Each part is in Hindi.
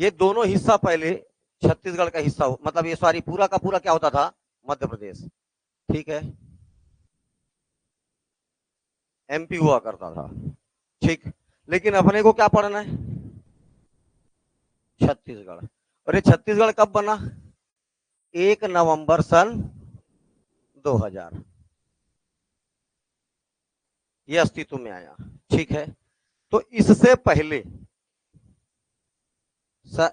ये दोनों हिस्सा पहले छत्तीसगढ़ का हिस्सा मतलब ये सॉरी पूरा का पूरा क्या होता था, मध्य प्रदेश, ठीक है, एमपी हुआ करता था, ठीक। लेकिन अपने को क्या पढ़ना है, छत्तीसगढ़। और ये छत्तीसगढ़ कब बना, 1 नवंबर सन 2000 ये अस्तित्व में आया, ठीक है। तो इससे पहले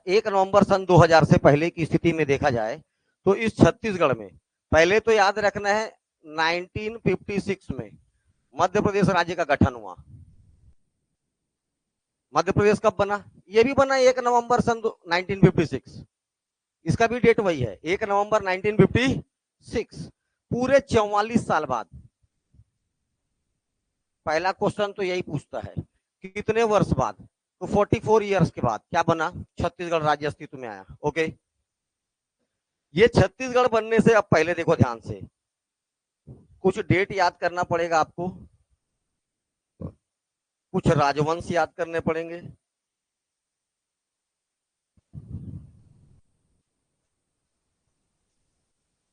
1 नवंबर सन 2000 से पहले की स्थिति में देखा जाए तो इस छत्तीसगढ़ में पहले तो याद रखना है 1956 में मध्य प्रदेश राज्य का गठन हुआ। मध्य प्रदेश कब बना, ये भी बना 1 नवंबर सन 1956, इसका भी डेट वही है 1 नवंबर 1956। पूरे 44 साल बाद पहला क्वेश्चन तो यही पूछता है कि कितने वर्ष बाद, तो 44 ईयर्स के बाद क्या बना, छत्तीसगढ़ राज्य अस्तित्व में आया। ओके, ये छत्तीसगढ़ बनने से अब पहले देखो ध्यान से, कुछ डेट याद करना पड़ेगा आपको, कुछ राजवंश याद करने पड़ेंगे,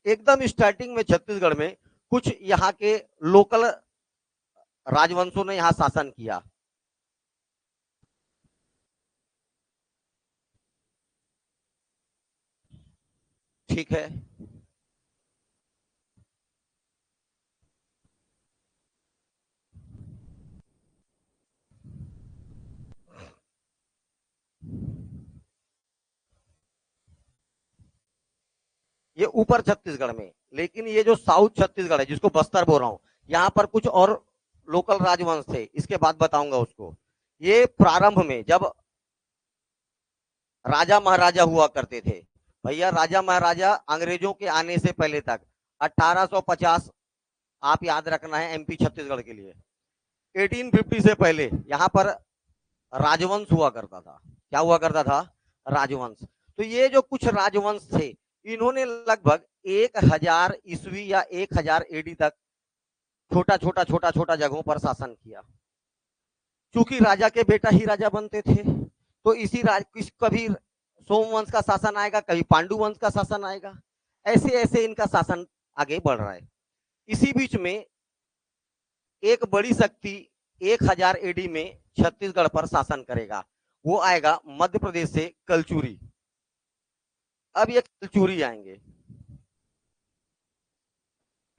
एकदम स्टार्टिंग में छत्तीसगढ़ में कुछ यहाँ के लोकल राजवंशों ने यहाँ शासन किया। ठीक है, ये ऊपर छत्तीसगढ़ में, लेकिन ये जो साउथ छत्तीसगढ़ है जिसको बस्तर बोल रहा हूं, यहाँ पर कुछ और लोकल राजवंश थे, इसके बाद बताऊंगा उसको। ये प्रारंभ में जब राजा महाराजा हुआ करते थे, भैया राजा महाराजा अंग्रेजों के आने से पहले तक 1850, आप याद रखना है एमपी छत्तीसगढ़ के लिए, 1850 से पहले यहाँ पर राजवंश हुआ करता था। क्या हुआ करता था, राजवंश। तो ये जो कुछ राजवंश थे, इन्होंने लगभग 1000 ईस्वी या 1000 एडी तक छोटा छोटा छोटा छोटा जगहों पर शासन किया। चूंकि राजा के बेटा ही राजा बनते थे, तो इसी कभी सोमवंश का शासन आएगा, कभी पांडु वंश का शासन आएगा, ऐसे ऐसे इनका शासन आगे बढ़ रहा है। इसी बीच में एक बड़ी शक्ति 1000 एडी में छत्तीसगढ़ पर शासन करेगा, वो आएगा मध्य प्रदेश से कलचुरी। अब ये कलचुरी आएंगे,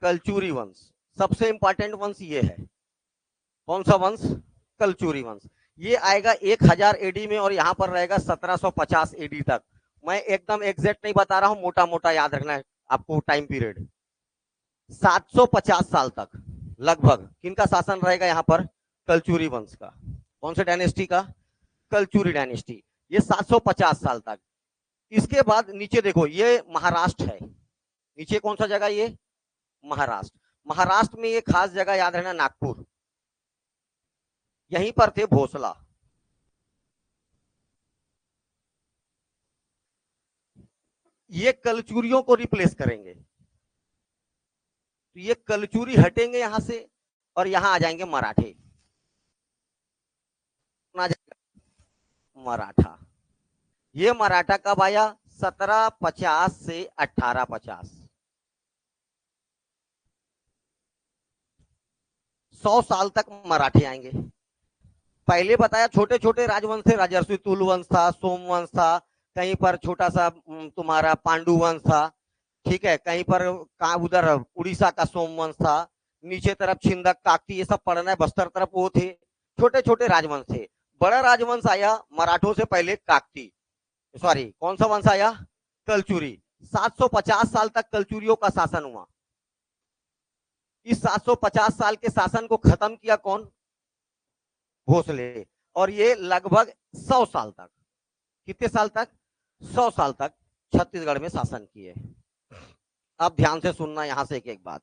कलचुरी वंश सबसे इंपॉर्टेंट वंश ये है। कौन सा वंश, कलचुरी वंश। ये आएगा 1000 एडी में और यहां पर रहेगा 1750 एडी तक। मैं एकदम एग्जैक्ट नहीं बता रहा हूं, मोटा मोटा याद रखना है आपको टाइम पीरियड। 750 साल तक लगभग किनका शासन रहेगा यहाँ पर, कलचुरी वंश का। कौन से डायनेस्टी का, कलचुरी डायनेस्टी। ये 750 साल तक। इसके बाद नीचे देखो, ये महाराष्ट्र है, नीचे कौन सा जगह, ये महाराष्ट्र। महाराष्ट्र में ये खास जगह याद रहना, नागपुर, यहीं पर थे भोसला। ये कलचुरियों को रिप्लेस करेंगे, तो ये कलचुरी हटेंगे यहां से और यहां आ जाएंगे मराठे, मराठा। ये मराठा कब आया, 1750 से 1850, 100 साल तक मराठे आएंगे। पहले बताया छोटे छोटे राजवंश थे, राजर्षि तुल वंश था, सोमवंश था, कहीं पर छोटा सा तुम्हारा पांडु वंश था, ठीक है, कहीं पर उधर उड़ीसा का सोमवंश था, नीचे तरफ छिंदक काकती, ये सब पढ़ना है, बस्तर तरफ वो थे, छोटे छोटे राजवंश थे। बड़ा राजवंश आया मराठों से पहले, काकती, सॉरी कौन सा वंश आया, कलचुरी। 750 साल तक कलचुरियों का शासन हुआ। इस 750 साल के शासन को खत्म किया कौन, भोसले। और ये लगभग 100 साल तक, कितने साल तक, 100 साल तक छत्तीसगढ़ में शासन किए। अब ध्यान से सुनना यहां से एक एक बात।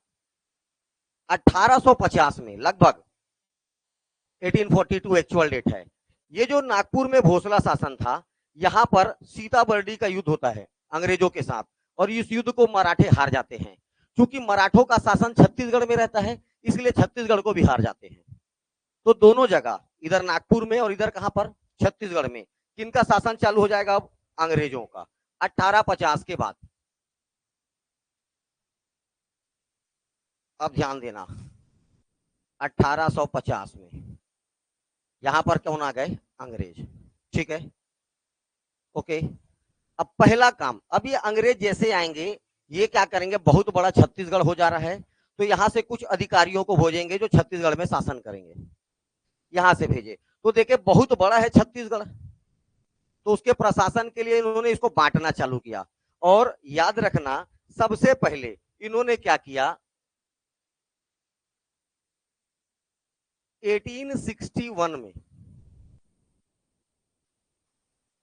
1850 में लगभग 1842 एक्चुअल डेट है, ये जो नागपुर में भोसला शासन था, यहां पर सीताबर्डी का युद्ध होता है अंग्रेजों के साथ, और इस युद्ध को मराठे हार जाते हैं। क्योंकि मराठों का शासन छत्तीसगढ़ में रहता है, इसलिए छत्तीसगढ़ को भी हार जाते हैं। तो दोनों जगह, इधर नागपुर में और इधर कहां पर, छत्तीसगढ़ में, किनका शासन चालू हो जाएगा अब, अंग्रेजों का 1850 के बाद। अब ध्यान देना, 1850 में यहां पर कौन आ गए? अंग्रेज। ठीक है, ओके। अब पहला काम, अब ये अंग्रेज जैसे आएंगे, ये क्या करेंगे, बहुत बड़ा छत्तीसगढ़ हो जा रहा है, तो यहां से कुछ अधिकारियों को भेजेंगे जो छत्तीसगढ़ में शासन करेंगे, यहां से भेजे। तो देखे बहुत बड़ा है छत्तीसगढ़, तो उसके प्रशासन के लिए इन्होंने इसको बांटना चालू किया। और याद रखना, सबसे पहले इन्होंने क्या किया, 1861 में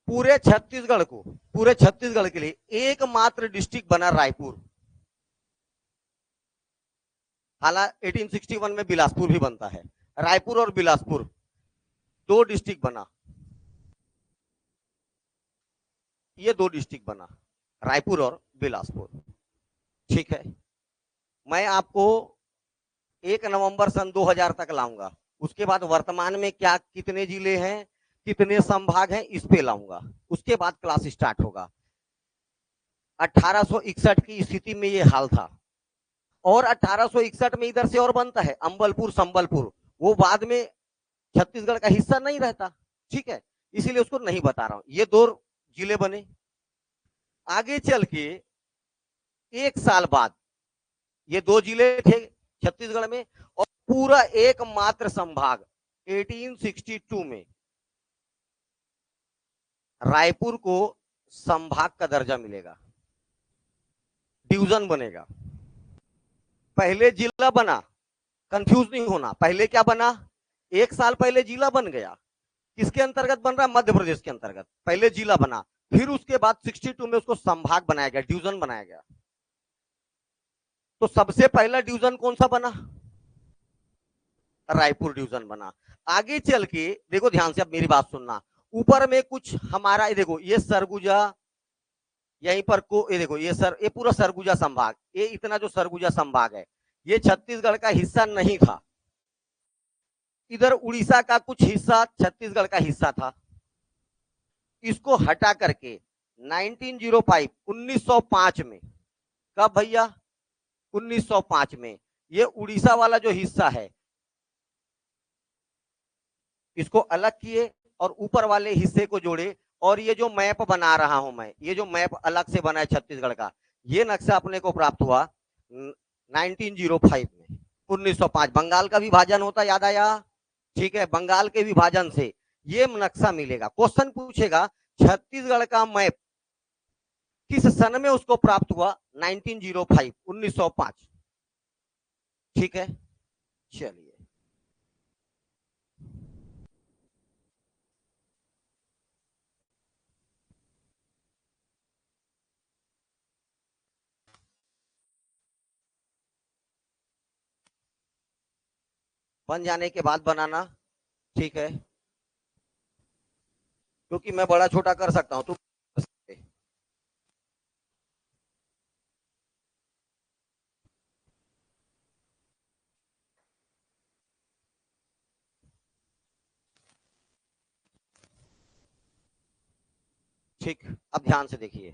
पूरे छत्तीसगढ़ के लिए एकमात्र डिस्ट्रिक्ट बना रायपुर। हालांकि 1861 में बिलासपुर भी बनता है, रायपुर और बिलासपुर दो डिस्ट्रिक्ट बना, ये दो डिस्ट्रिक्ट बना, रायपुर और बिलासपुर। ठीक है, मैं आपको 1 नवंबर सन 2000 तक लाऊंगा, उसके बाद वर्तमान में क्या कितने जिले हैं, कितने संभाग हैं, इस पे लाऊंगा, उसके बाद क्लास स्टार्ट होगा। 1861 की स्थिति में ये हाल था, और 1861 में इधर से और बनता है अंबलपुर संबलपुर, वो बाद में छत्तीसगढ़ का हिस्सा नहीं रहता। ठीक है, इसीलिए उसको नहीं बता रहा हूं, ये दो जिले बने। आगे चल के 1 साल बाद ये दो जिले थे छत्तीसगढ़ में, और पूरा एकमात्र संभाग 1862 में रायपुर को संभाग का दर्जा मिलेगा, डिवीजन बनेगा। पहले जिला बना, कंफ्यूज नहीं होना, पहले क्या बना, 1 साल पहले जिला बन गया, किसके अंतर्गत बन रहा है, मध्य प्रदेश के अंतर्गत, पहले जिला बना, फिर उसके बाद 62 में उसको संभाग बनाया गया, डिवीजन बनाया गया। तो सबसे पहला डिवीजन कौन सा बना, रायपुर डिवीजन बना। आगे चल के देखो ध्यान से, अब मेरी बात सुनना, ऊपर में कुछ हमारा, ये देखो ये सरगुजा, यहीं पर को ये देखो ये पूरा सरगुजा संभाग, ये इतना जो सरगुजा संभाग है, ये छत्तीसगढ़ का हिस्सा नहीं था। इधर उड़ीसा का कुछ हिस्सा छत्तीसगढ़ का हिस्सा था, इसको हटा करके 1905 1905 में, कब भैया, 1905 में ये उड़ीसा वाला जो हिस्सा है इसको अलग किए और ऊपर वाले हिस्से को जोड़े। और ये जो मैप बना रहा हूं मैं, ये जो मैप अलग से बना है छत्तीसगढ़ का, ये नक्शा अपने को प्राप्त हुआ 1905 में, 1905 बंगाल का विभाजन होता, याद आया। ठीक है, बंगाल के विभाजन से ये नक्शा मिलेगा। क्वेश्चन पूछेगा छत्तीसगढ़ का मैप किस सन में उसको प्राप्त हुआ, 1905 1905। ठीक है, चलिए बन जाने के बाद बनाना। ठीक है, क्योंकि मैं बड़ा छोटा कर सकता हूं, तुम ठीक। अब ध्यान से देखिए,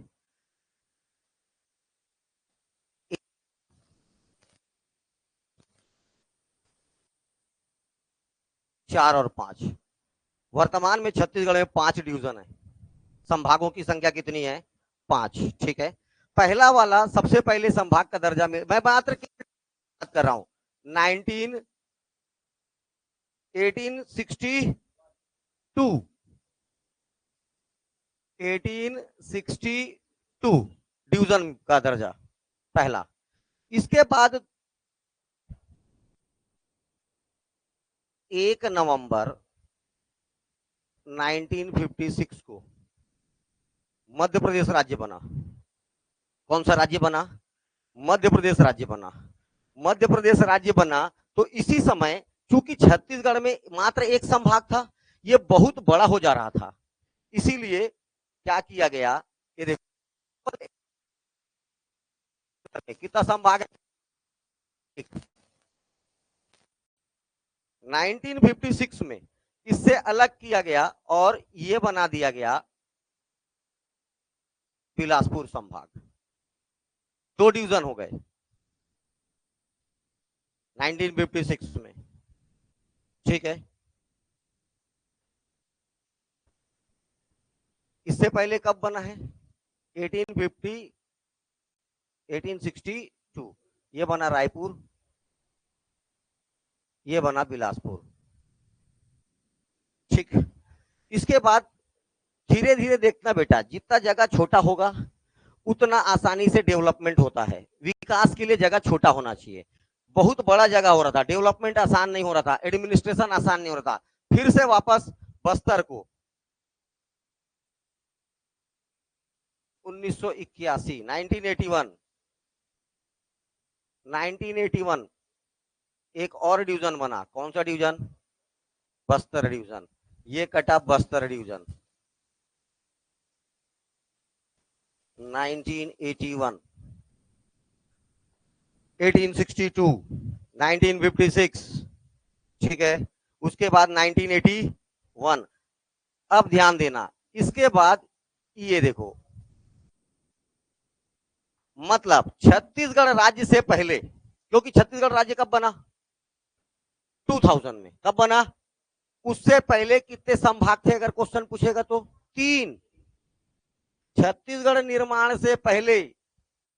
4 और 5, वर्तमान में छत्तीसगढ़ में 5 डिवीजन है, संभागों की संख्या कितनी है, 5। ठीक है, पहला वाला सबसे पहले संभाग का दर्जा में, मैं मात्र बात कर रहा हूं, 19 1862 1862 डिवीजन का दर्जा पहला। इसके बाद 1 नवंबर 1956 को मध्य प्रदेश राज्य बना। कौन सा राज्य बना, मध्य प्रदेश राज्य बना। मध्य प्रदेश राज्य बना तो इसी समय चूंकि छत्तीसगढ़ में मात्र एक संभाग था, ये बहुत बड़ा हो जा रहा था, इसीलिए क्या किया गया, ये देखो कितना संभाग है, 1956 में इससे अलग किया गया और ये बना दिया गया बिलासपुर संभाग। 2 डिवीजन हो गए 1956 में। ठीक है, इससे पहले कब बना है? 1850 1862 ये बना रायपुर, ये बना बिलासपुर। ठीक, इसके बाद धीरे धीरे देखना बेटा, जितना जगह छोटा होगा उतना आसानी से डेवलपमेंट होता है। विकास के लिए जगह छोटा होना चाहिए। बहुत बड़ा जगह हो रहा था, डेवलपमेंट आसान नहीं हो रहा था, एडमिनिस्ट्रेशन आसान नहीं हो रहा था। फिर से वापस बस्तर को 1981 1981 एक और डिवीजन बना। कौन सा डिवीजन? बस्तर डिवीजन। ये कटा बस्तर डिवीजन 1981, 1862, 1956। ठीक है, उसके बाद 1981। अब ध्यान देना, इसके बाद ये देखो, मतलब छत्तीसगढ़ राज्य से पहले, क्योंकि छत्तीसगढ़ राज्य कब बना? 2000 में। कब बना? उससे पहले कितने संभाग थे अगर क्वेश्चन पूछेगा तो? 3। छत्तीसगढ़ निर्माण से पहले,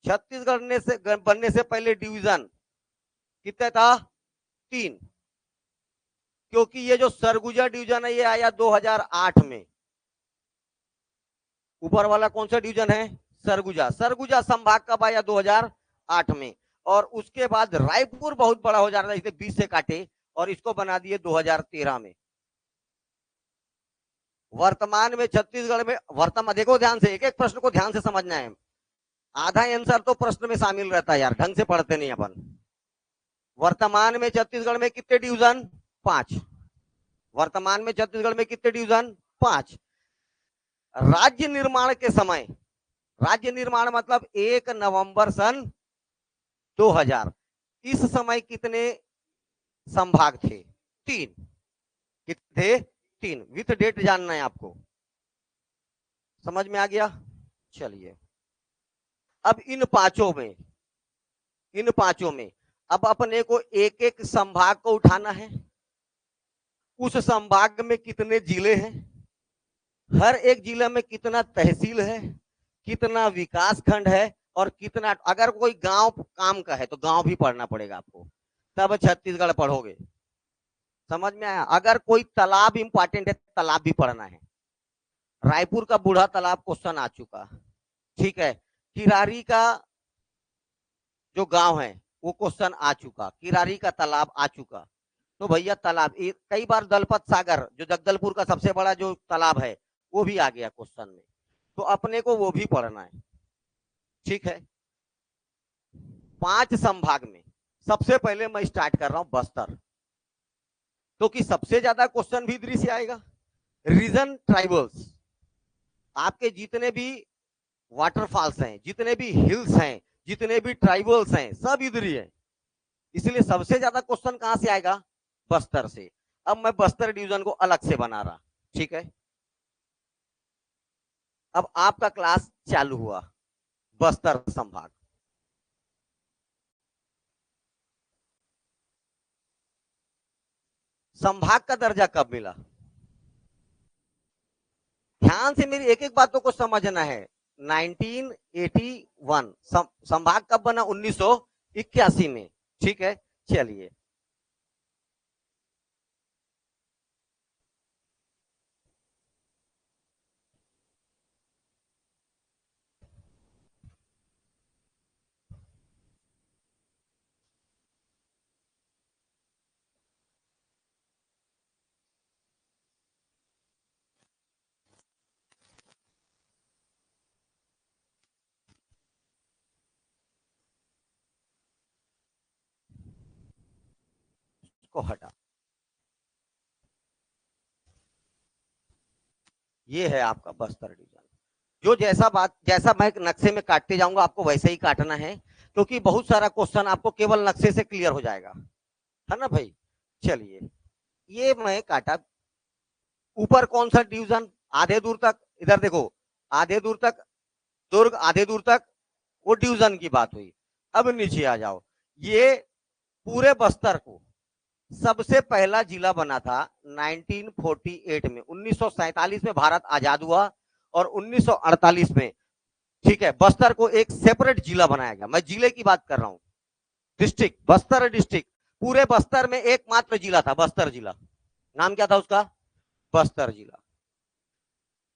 छत्तीसगढ़ से बनने से पहले डिवीजन कितने था? 3। क्योंकि ये जो सरगुजा डिवीजन है ये आया 2008 में। ऊपर वाला कौन सा डिवीजन है? सरगुजा। सरगुजा संभाग कब आया? 2008 में। और उसके बाद रायपुर बहुत बड़ा हो जा रहा था, इसे 20 से काटे और इसको बना दिए 2013 में। वर्तमान में छत्तीसगढ़ में, वर्तमान देखो ध्यान से, एक एक प्रश्न को ध्यान से समझना है। आधा आंसर तो प्रश्न में शामिल रहता है यार, ढंग से पढ़ते नहीं अपन। वर्तमान में छत्तीसगढ़ में कितने डिवीजन? 5। वर्तमान में छत्तीसगढ़ में कितने डिवीजन? 5। राज्य निर्माण के समय, राज्य निर्माण मतलब 1 नवंबर सन 2000, इस समय कितने संभाग थे? 3। कितने? 3। विथ डेट जानना है आपको। समझ में आ गया? चलिए, अब इन पांचों में अब अपने को एक एक संभाग को उठाना है। उस संभाग में कितने जिले हैं, हर एक जिले में कितना तहसील है, कितना विकास खंड है, और कितना, अगर कोई गांव काम का है तो गांव भी पढ़ना पड़ेगा आपको, तब छत्तीसगढ़ पढ़ोगे। समझ में आया? अगर कोई तालाब इंपॉर्टेंट है, तालाब भी पढ़ना है। रायपुर का बूढ़ा तालाब क्वेश्चन आ चुका। ठीक है, किरारी का जो गांव है वो क्वेश्चन आ चुका, किरारी का तालाब आ चुका। तो भैया तालाब, कई बार दलपत सागर जो जगदलपुर का सबसे बड़ा जो तालाब है वो भी आ गया क्वेश्चन में, तो अपने को वो भी पढ़ना है। ठीक है, 5 संभाग में सबसे पहले मैं स्टार्ट कर रहा हूं बस्तर, क्योंकि सबसे ज्यादा क्वेश्चन भी इधर से आएगा। रीजन ट्राइबल्स, आपके जितने भी वाटरफॉल्स हैं, जितने भी हिल्स हैं, जितने भी ट्राइबल्स हैं, सब इधर ही है। इसलिए सबसे ज्यादा क्वेश्चन कहां से आएगा? बस्तर से। अब मैं बस्तर डिवीजन को अलग से बना रहा। ठीक है, अब आपका क्लास चालू हुआ। बस्तर संभाग, संभाग का दर्जा कब मिला? ध्यान से मेरी एक एक बातों को समझना है। 1981 संभाग कब बना? 1981 में। ठीक है, चलिए, इसको हटा। ये है आपका बस्तर डिवीजन। जो जैसा मैं नक्शे में काटते जाऊंगा आपको वैसे ही काटना है, क्योंकि बहुत सारा क्वेश्चन आपको केवल नक्शे से क्लियर हो जाएगा, है ना भाई? चलिए, ये मैं काटा। ऊपर कौन सा डिवीजन? आधे दूर तक, इधर देखो, आधे दूर तक दुर्ग आधे दूर तक, वो डिवीजन की बात हुई। अब नीचे आ जाओ, ये पूरे बस्तर को सबसे पहला जिला बना था 1948 में। 1947 में भारत आजाद हुआ और 1948 में, ठीक है, बस्तर को एक सेपरेट जिला बनाया गया। मैं जिले की बात कर रहा हूं, डिस्ट्रिक्ट, बस्तर डिस्ट्रिक्ट। पूरे बस्तर में एकमात्र जिला था, बस्तर जिला। नाम क्या था उसका? बस्तर जिला।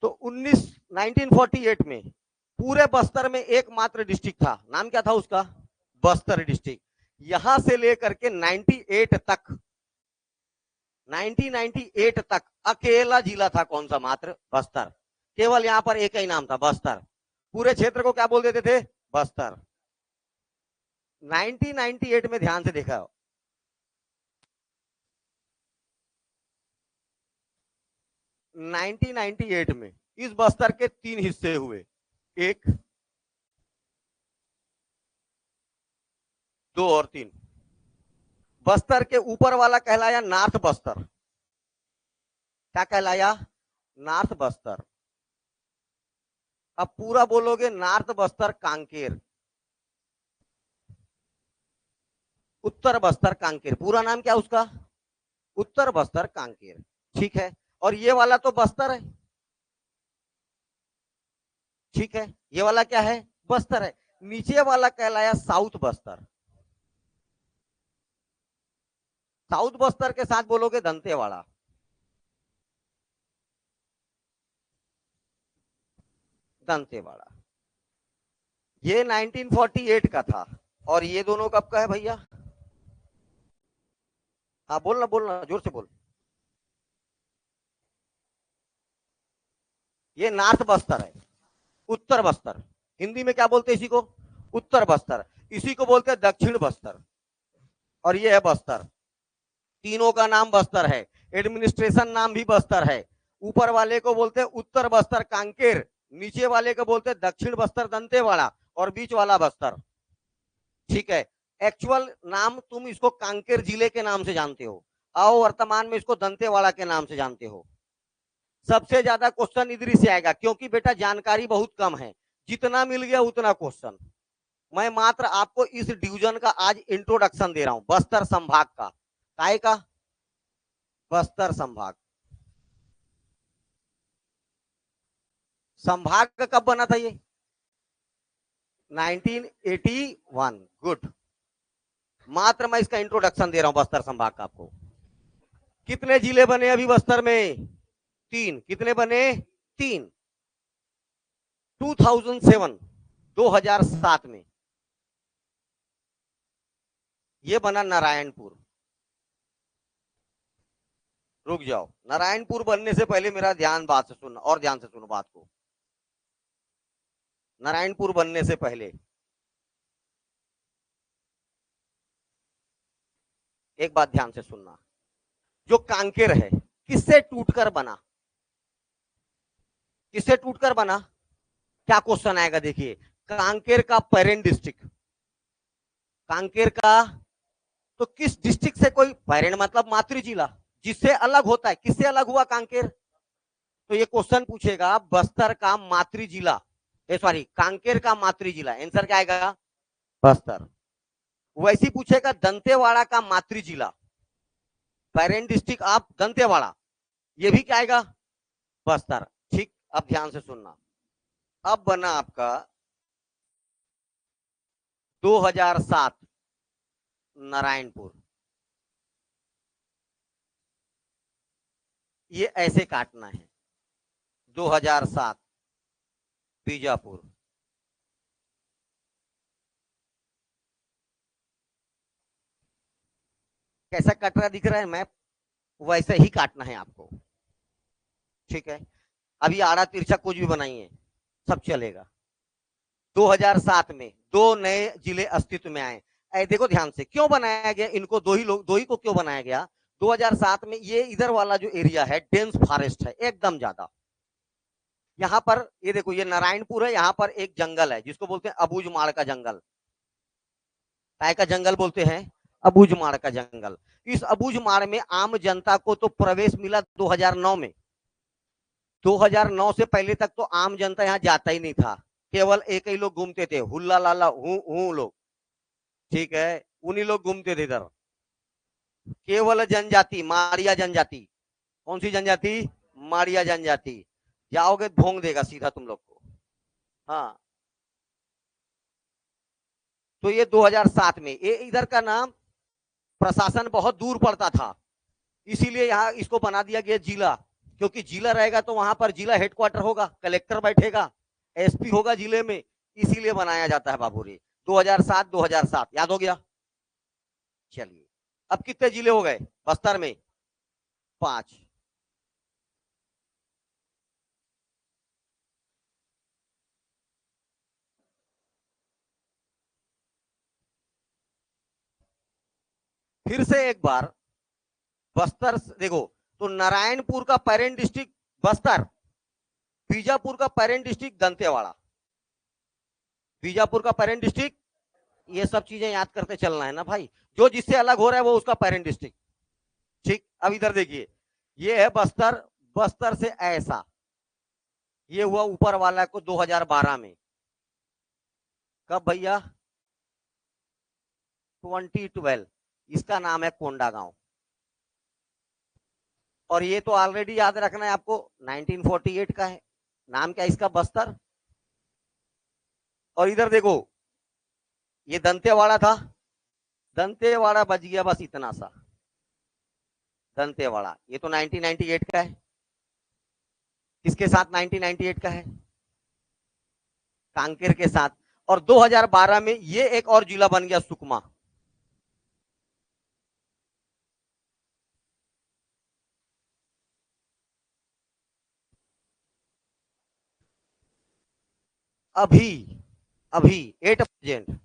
तो 1948 में पूरे बस्तर में एकमात्र डिस्ट्रिक्ट था, नाम क्या था उसका? बस्तर डिस्ट्रिक्ट। यहां से लेकर के 98 तक, 1998 तक अकेला जिला था, कौन सा? मात्र बस्तर। केवल यहां पर एक ही नाम था, बस्तर। पूरे क्षेत्र को क्या बोल देते थे? बस्तर। 1998 में ध्यान से देखा, 1998 में इस बस्तर के 3 हिस्से हुए, 1, 2 और 3। बस्तर के ऊपर वाला कहलाया नॉर्थ बस्तर। क्या कहलाया? नॉर्थ बस्तर। अब पूरा बोलोगे नॉर्थ बस्तर कांकेर, उत्तर बस्तर कांकेर। पूरा नाम क्या उसका? उत्तर बस्तर कांकेर। ठीक है, और ये वाला तो बस्तर है, ठीक है, ये वाला क्या है? बस्तर है। नीचे वाला कहलाया साउथ बस्तर। साउथ बस्तर के साथ बोलोगे दंतेवाड़ा। दंतेवाड़ा, ये 1948 का था। और ये दोनों कब का है भैया? हाँ, बोलना बोलना, जोर से बोल। ये नॉर्थ बस्तर है, उत्तर बस्तर। हिंदी में क्या बोलते हैं इसी को? उत्तर बस्तर। इसी को बोलते हैं दक्षिण बस्तर। और ये है बस्तर। तीनों का नाम बस्तर है, एडमिनिस्ट्रेशन नाम भी बस्तर है। ऊपर वाले को बोलते हैं उत्तर बस्तर कांकेर, नीचे वाले को बोलते हैं दक्षिण बस्तर दंतेवाड़ा, और बीच वाला बस्तर। ठीक है, एक्चुअल नाम तुम इसको कांकेर जिले के नाम से जानते हो, आओ वर्तमान में इसको दंतेवाड़ा के नाम से जानते हो। सबसे ज्यादा क्वेश्चन इधर से आएगा, क्योंकि बेटा जानकारी बहुत कम है, जितना मिल गया उतना क्वेश्चन। मैं मात्र आपको इस डिवीजन का आज इंट्रोडक्शन दे रहा हूं, बस्तर संभाग का। काय का? बस्तर संभाग। संभाग कब बना था ये? 1981। गुड। मात्र मैं इसका इंट्रोडक्शन दे रहा हूं बस्तर संभाग का आपको। कितने जिले बने अभी बस्तर में? 3। कितने बने? 3। 2007, 2007 में ये बना नारायणपुर। रुक जाओ, नारायणपुर बनने से पहले मेरा ध्यान बात से सुनना, और ध्यान से सुनो बात को। नारायणपुर बनने से पहले एक बात ध्यान से सुनना, जो कांकेर है किससे टूटकर बना? किससे टूटकर बना? क्या क्वेश्चन आएगा देखिए। कांकेर का पेरेंट डिस्ट्रिक्ट, कांकेर का, तो किस डिस्ट्रिक्ट से कोई, पेरेंट मतलब मातृ जिला, जिससे अलग होता है, किससे अलग हुआ कांकेर? तो ये क्वेश्चन पूछेगा बस्तर का मातृ जिला, सॉरी कांकेर का मातृ जिला, आंसर क्या आएगा? बस्तर। वैसे पूछेगा दंतेवाड़ा का मातृ जिला, पेरेंट डिस्ट्रिक्ट ऑफ दंतेवाड़ा, ये भी क्या आएगा? बस्तर। ठीक, अब ध्यान से सुनना। अब बना आपका 2007 नारायणपुर। ये ऐसे काटना है, 2007 बीजापुर। कैसा कट रहा दिख रहा है मैप? वैसे ही काटना है आपको, ठीक है। अभी आड़ा तिरछा कुछ भी बनाइए, सब चलेगा। 2007 में 2 नए जिले अस्तित्व में आए। देखो ध्यान से, क्यों बनाया गया इनको? दो ही को क्यों बनाया गया? 2007 में ये इधर वाला जो एरिया है डेंस फॉरेस्ट है एकदम ज्यादा। यहाँ पर ये देखो, ये नारायणपुर है, यहाँ पर एक जंगल है जिसको बोलते हैं अबूझमाड़ का जंगल। काय का जंगल बोलते हैं? अबूझमाड़ का जंगल। इस अबूझमाड़ में आम जनता को तो प्रवेश मिला 2009 में। 2009 से पहले तक तो आम जनता यहाँ जाता ही नहीं था, केवल एक ही लोग घूमते थे, हुल्ला लाला हूं लोग, ठीक है, उन्हीं लोग घूमते थे इधर। केवल जनजाति, मारिया जनजाति। कौन सी जनजाति? मारिया जनजाति। जाओगे भोंग देगा सीधा तुम लोग को। हाँ, तो ये 2007 में, ये इधर का नाम प्रशासन बहुत दूर पड़ता था, इसीलिए यहाँ इसको बना दिया गया जिला, क्योंकि जिला रहेगा तो वहां पर जिला हेडक्वार्टर होगा, कलेक्टर बैठेगा, एसपी होगा जिले में, इसीलिए बनाया जाता है बाबू रे। 2007 याद हो गया। चलिए, अब कितने जिले हो गए बस्तर में? 5। फिर से एक बार बस्तर देखो, तो नारायणपुर का पेरेंट डिस्ट्रिक्ट बस्तर, बीजापुर का पेरेंट डिस्ट्रिक्ट दंतेवाड़ा, बीजापुर का पेरेंट डिस्ट्रिक्ट, ये सब चीजें याद करते चलना है ना भाई, जो जिससे अलग हो रहा है वो उसका पेरेंट डिस्ट्रिक्ट। ठीक, अब इधर देखिए, ये है बस्तर, बस्तर से ऐसा, ये हुआ ऊपर वाला को 2012 में। कब भैया? 2012। इसका नाम है कोंडागांव। और ये तो ऑलरेडी याद रखना है आपको, 1948 का है। नाम क्या इसका? बस्तर। और इधर देखो, ये दंतेवाड़ा था, दंतेवाड़ा बच गया बस इतना सा, दंतेवाड़ा। ये तो 1998 का है। किसके साथ 1998 का है? कांकेर के साथ। और 2012 में ये एक और जिला बन गया, सुकमा। अभी अभी एट प्रेजेंट,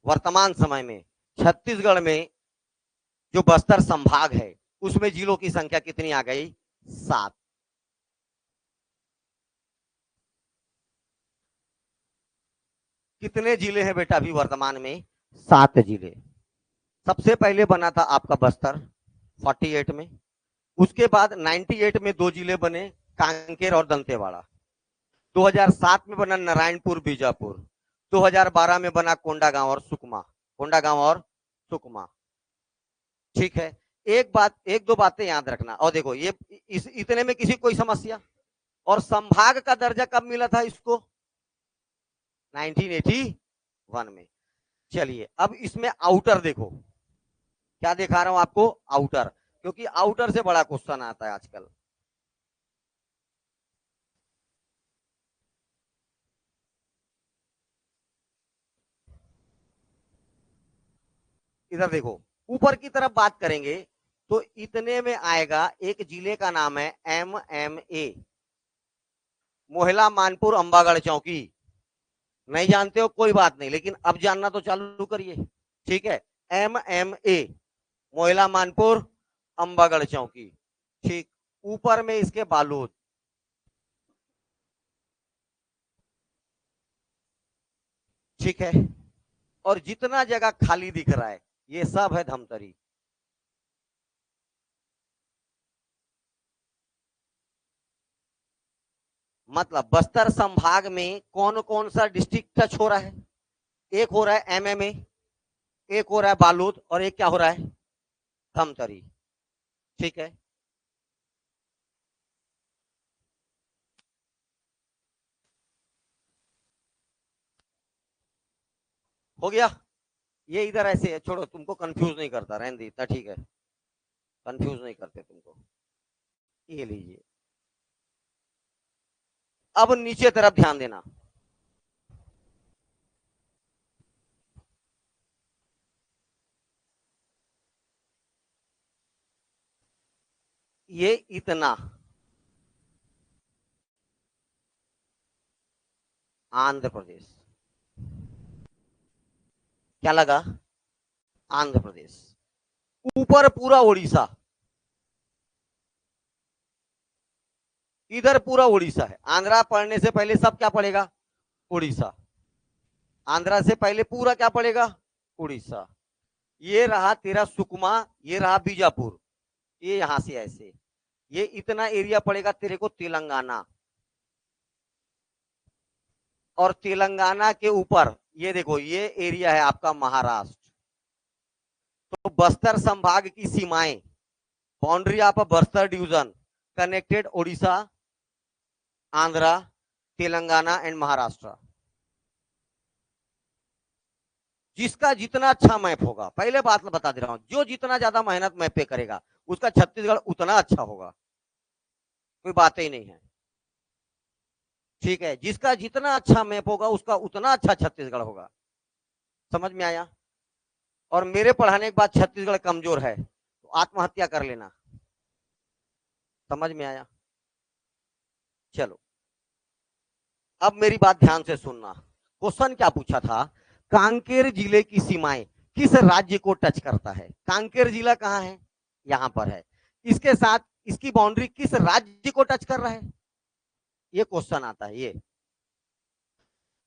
वर्तमान समय में छत्तीसगढ़ में जो बस्तर संभाग है, उसमें जिलों की संख्या कितनी आ गई? 7। कितने जिले हैं बेटा अभी वर्तमान में? 7 जिले। सबसे पहले बना था आपका बस्तर 48 में, उसके बाद 98 में 2 जिले बने, कांकेर और दंतेवाड़ा। 2007 में बना नारायणपुर बीजापुर। 2012 में बना कोंडागांव और सुकमा, कोंडागांव और सुकमा। ठीक है, एक बात, एक दो बातें याद रखना। और देखो, ये इतने में किसी कोई समस्या? और संभाग का दर्जा कब मिला था इसको? 1981 में। चलिए, अब इसमें आउटर देखो, क्या दिखा रहा हूं आपको? आउटर, क्योंकि आउटर से बड़ा क्वेश्चन आता है आजकल। इधर देखो, ऊपर की तरफ बात करेंगे तो इतने में आएगा, एक जिले का नाम है MMA, मोहला मानपुर अंबागढ़ चौकी। नहीं जानते हो कोई बात नहीं, लेकिन अब जानना तो चालू करिए। ठीक है, MMA, मोहला मानपुर अंबागढ़ चौकी। ठीक, ऊपर में इसके बालोद। ठीक है, और जितना जगह खाली दिख रहा है ये सब है धमतरी। मतलब बस्तर संभाग में कौन कौन सा डिस्ट्रिक्ट टच हो रहा है? एक हो रहा है MMA, एक हो रहा है बालोद, और एक क्या हो रहा है? धमतरी। ठीक है, हो गया। ये इधर ऐसे है, छोड़ो, तुमको कंफ्यूज नहीं करता, रहने दे इतना, ठीक है, कंफ्यूज नहीं करते तुमको। ये लीजिए, अब नीचे तरफ ध्यान देना। ये इतना आंध्र प्रदेश। क्या लगा? आंध्र प्रदेश। ऊपर पूरा उड़ीसा, इधर पूरा उड़ीसा है। आंध्रा पढ़ने से पहले सब क्या पड़ेगा? उड़ीसा। आंध्रा से पहले पूरा क्या पड़ेगा? उड़ीसा। ये रहा तेरा सुकमा, ये रहा बीजापुर, ये यहां से ऐसे, ये इतना एरिया पड़ेगा तेरे को तेलंगाना। और तेलंगाना के ऊपर ये देखो, ये एरिया है आपका महाराष्ट्र। तो बस्तर संभाग की सीमाएं, boundary of Bastar division connected Odisha, Andhra, Telangana and Maharashtra. जिसका जितना अच्छा मैप होगा, पहले बात बता दे रहा हूं, जो जितना ज्यादा मेहनत मैप पे करेगा उसका छत्तीसगढ़ उतना अच्छा होगा, कोई बात ही नहीं है। ठीक है, जिसका जितना अच्छा मैप होगा उसका उतना अच्छा छत्तीसगढ़ होगा। समझ में आया? और मेरे पढ़ाने के बाद छत्तीसगढ़ कमजोर है तो आत्महत्या कर लेना। समझ में आया? चलो, अब मेरी बात ध्यान से सुनना। क्वेश्चन क्या पूछा था? कांकेर जिले की सीमाएं किस राज्य को टच करता है? कांकेर जिला कहां है? यहां पर है। इसके साथ इसकी बाउंड्री किस राज्य को टच कर रहा है? ये क्वेश्चन आता है। ये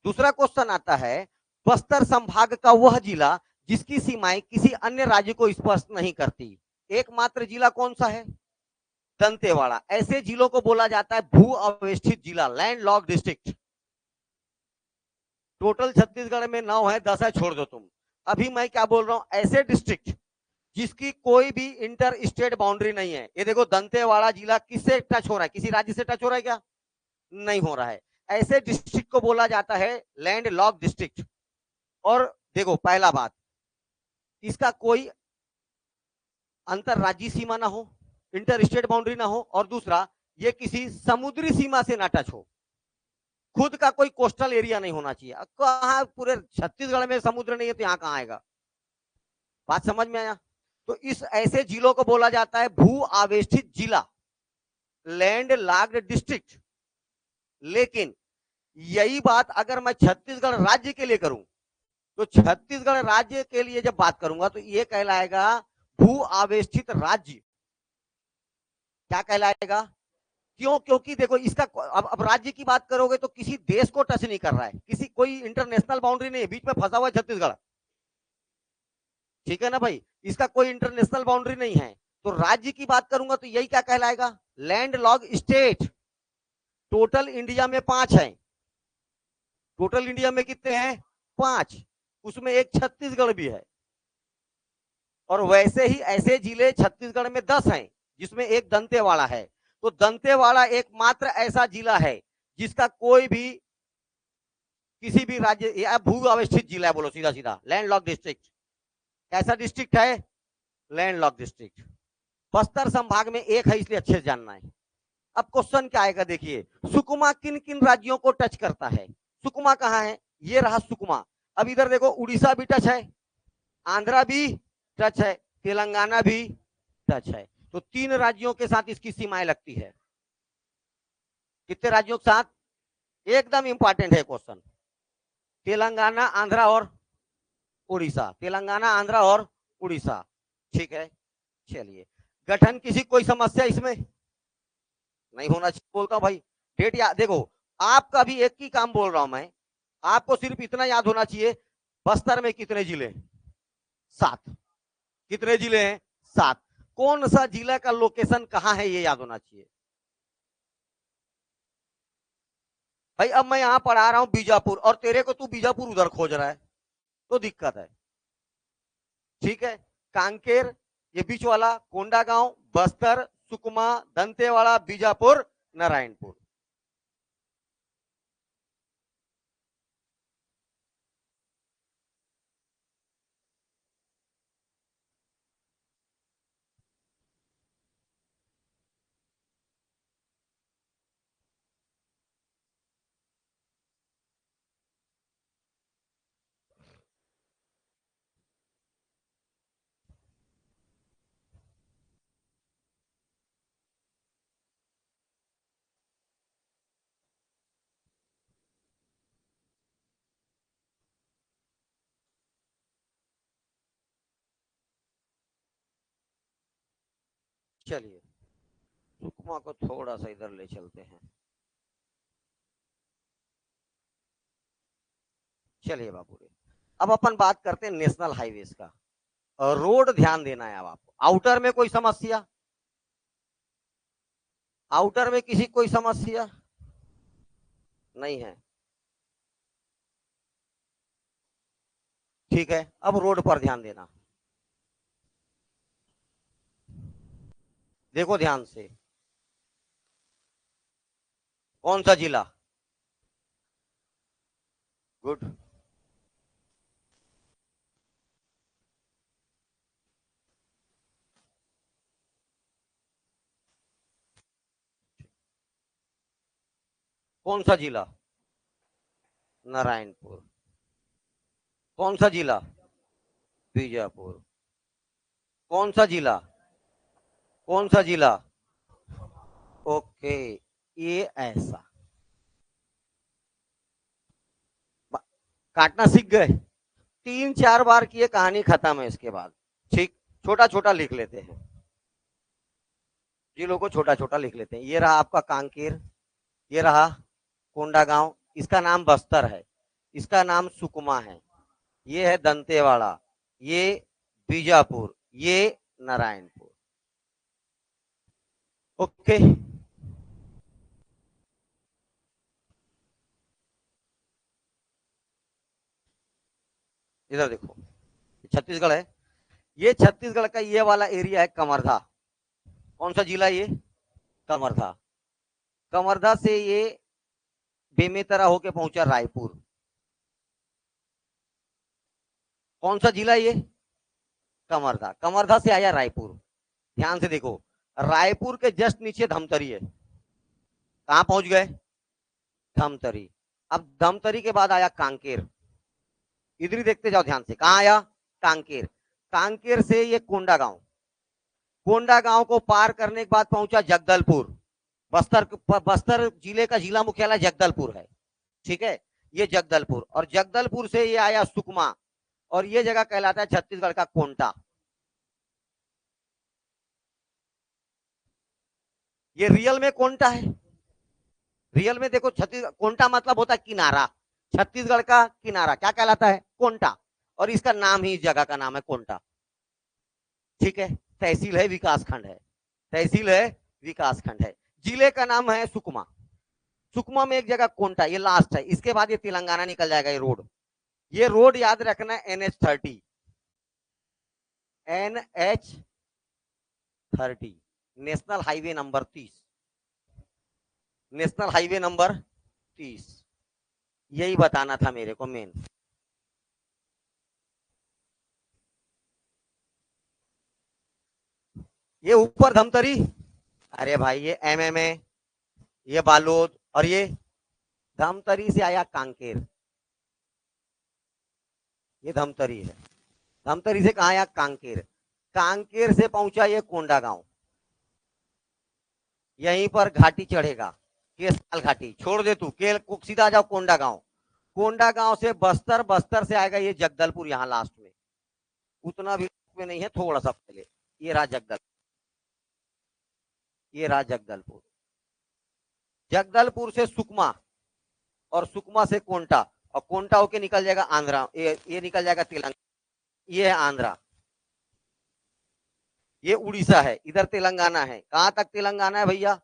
दूसरा क्वेश्चन आता है, बस्तर संभाग का वह जिला जिसकी सीमाएं किसी अन्य राज्य को स्पर्श नहीं करती, एकमात्र जिला कौन सा है? दंतेवाड़ा। ऐसे जिलों को बोला जाता है भू अवस्थित जिला, land lock district. Total Chhattisgarh में 9 है, 10 है, छोड़ दो तुम। अभी मैं क्या बोल रहा हूं? ऐसे डिस्ट्रिक्ट जिसकी कोई भी इंटर स्टेट बाउंड्री नहीं है। ये देखो, दंतेवाड़ा जिला किससे टच हो रहा है? किसी राज्य से टच हो रहा है क्या? नहीं हो रहा है। ऐसे डिस्ट्रिक्ट को बोला जाता है लैंड लॉक डिस्ट्रिक्ट। और देखो, पहला बात, इसका कोई अंतरराज्यीय सीमा ना हो, इंटर स्टेट बाउंड्री ना हो, और दूसरा, ये किसी समुद्री सीमा से ना टच हो। खुद का कोई कोस्टल एरिया नहीं होना चाहिए। कहां पूरे छत्तीसगढ़ में समुद्र नहीं है तो यहां कहां आएगा? बात समझ में आया? तो इस ऐसे जिलों को बोला जाता है भू आवेष्टित जिला, लैंड लॉक्ड डिस्ट्रिक्ट। लेकिन यही बात अगर मैं छत्तीसगढ़ राज्य के लिए करूं, तो छत्तीसगढ़ राज्य के लिए जब बात करूंगा तो यह कहलाएगा भू आवेष्टित राज्य। क्या कहलाएगा? क्यों? क्योंकि देखो, इसका अब राज्य की बात करोगे तो किसी देश को टच नहीं कर रहा है, किसी कोई इंटरनेशनल बाउंड्री नहीं है, बीच में फंसा हुआ है छत्तीसगढ़। ठीक है ना भाई? इसका कोई इंटरनेशनल बाउंड्री नहीं है। तो राज्य की बात करूंगा तो यही क्या कहलाएगा? Land lock state. Total India में 5 है। टोटल इंडिया में कितने हैं? 5। उसमें एक छत्तीसगढ़ भी है। और वैसे ही ऐसे जिले छत्तीसगढ़ में 10 हैं, जिसमें एक दंतेवाड़ा है। तो दंतेवाड़ा एकमात्र ऐसा जिला है जिसका कोई भी किसी भी राज्य या भू अवस्थित जिला है। बोलो सीधा सीधा, लैंड लॉक डिस्ट्रिक्ट। कैसा डिस्ट्रिक्ट है? Land lock district. बस्तर संभाग में एक है, इसलिए अच्छे से जानना है। अब क्वेश्चन क्या आएगा? देखिए, सुकमा किन किन राज्यों को टच करता है? सुकमा कहां है? ये रहा सुकमा। अब इधर देखो, उड़ीसा भी टच है, आंध्रा भी टच है, तेलंगाना भी टच है। तो 3 राज्यों के साथ इसकी सीमाएं लगती है। कितने राज्यों के साथ? एकदम इंपॉर्टेंट है क्वेश्चन। तेलंगाना, आंध्रा और उड़ीसा। तेलंगाना, आंध्रा और उड़ीसा। ठीक है, चलिए। गठन किसी कोई समस्या इसमें नहीं होना चाहिए, बोलता हूं भाई। डेट याद देखो, आपका भी एक ही काम बोल रहा हूं मैं। आपको सिर्फ इतना याद होना चाहिए, बस्तर में कितने जिले? 7। कितने जिले हैं? 7। कौन सा जिला का लोकेशन कहां है, ये याद होना चाहिए भाई। अब मैं यहां पढ़ा रहा हूं बीजापुर, और तेरे को तू बीजापुर उधर खोज रहा है, तो दिक्कत है। ठीक है, कांकेर, ये बीच वाला, कोंडागांव, बस्तर, सुकमा, दंतेवाड़ा, बीजापुर, नारायणपुर। चलिए, सुकमा को थोड़ा सा इधर ले चलते हैं। चलिए बाबू रे, अब अपन बात करते हैं नेशनल हाईवेज का। रोड ध्यान देना है अब आपको। आउटर में कोई समस्या? आउटर में किसी कोई समस्या नहीं है। ठीक है, अब रोड पर ध्यान देना, देखो ध्यान से। कौन सा जिला? गुड। कौन सा जिला? नारायणपुर। कौन सा जिला? बीजापुर। कौन सा जिला? कौन सा जिला? ओके, ये ऐसा। काटना सीख गए? 3-4 बार की ये कहानी खत्म है इसके बाद। ठीक, छोटा छोटा लिख लेते हैं, जिलों को छोटा छोटा लिख लेते हैं। ये रहा आपका कांकेर, ये रहा कोंडागांव, इसका नाम बस्तर है, इसका नाम सुकमा है, ये है दंतेवाड़ा, ये बीजापुर, ये नारायणपुर। ओके, इधर देखो, छत्तीसगढ़ है, ये छत्तीसगढ़ का ये वाला एरिया है कमरधा। कौन सा जिला ये? कमरधा। कमरधा से ये बेमेतरा होके पहुंचा रायपुर। कौन सा जिला ये? कमरधा। कमरधा से आया रायपुर। ध्यान से देखो, रायपुर के जस्ट नीचे धमतरी है। कहां पहुंच गए? धमतरी। अब धमतरी के बाद आया कांकेर। इधर ही देखते जाओ ध्यान से, कहां आया? कांकेर। कांकेर से ये कोंडागांव, कोंडागांव को पार करने के बाद पहुंचा जगदलपुर। बस्तर, बस्तर जिले का जिला मुख्यालय जगदलपुर है, ठीक है, ये जगदलपुर। और जगदलपुर से ये आया सुकमा, और ये जगह कहलाता है छत्तीसगढ़ का कोंटा। ये रियल में कोंटा है। रियल में देखो, छत्तीसगढ़ कोंटा मतलब होता है किनारा, छत्तीसगढ़ का किनारा क्या कहलाता है? कोंटा। और इसका नाम ही, इस जगह का नाम है कोंटा। ठीक है, तहसील है, विकास खंड है, तहसील है, विकास खंड है। जिले का नाम है सुकमा। सुकमा में एक जगह कोंटा, ये लास्ट है, इसके बाद ये तेलंगाना निकल जाएगा। ये रोड याद रखना, NH30, NH30, national highway number 30, national highway number 30। यही बताना था मेरे को मेन। ये ऊपर धमतरी, अरे भाई ये MMA, ये बालोद, और ये धमतरी से आया कांकेर। ये धमतरी है, धमतरी से कहा आया? कांकेर। कांकेर से पहुंचा ये कोंडागांव। यहीं पर घाटी चढ़ेगा, केसाल घाटी। छोड़ दे तू केल, सीधा जाओ कोंडागांव। कोंडागांव से बस्तर, बस्तर से आएगा ये जगदलपुर, यहाँ लास्ट में, उतना भी में नहीं है, थोड़ा सा पहले। ये रहा जगदल, ये रहा जगदलपुर। जगदलपुर से सुकमा, और सुकमा से कोंटा, और कोंटा होके निकल जाएगा आंध्रा, ये निकल जाएगा तेलंगाना। ये है आंध्रा, ये उड़ीसा है, इधर तेलंगाना है। कहां तक तेलंगाना है भैया?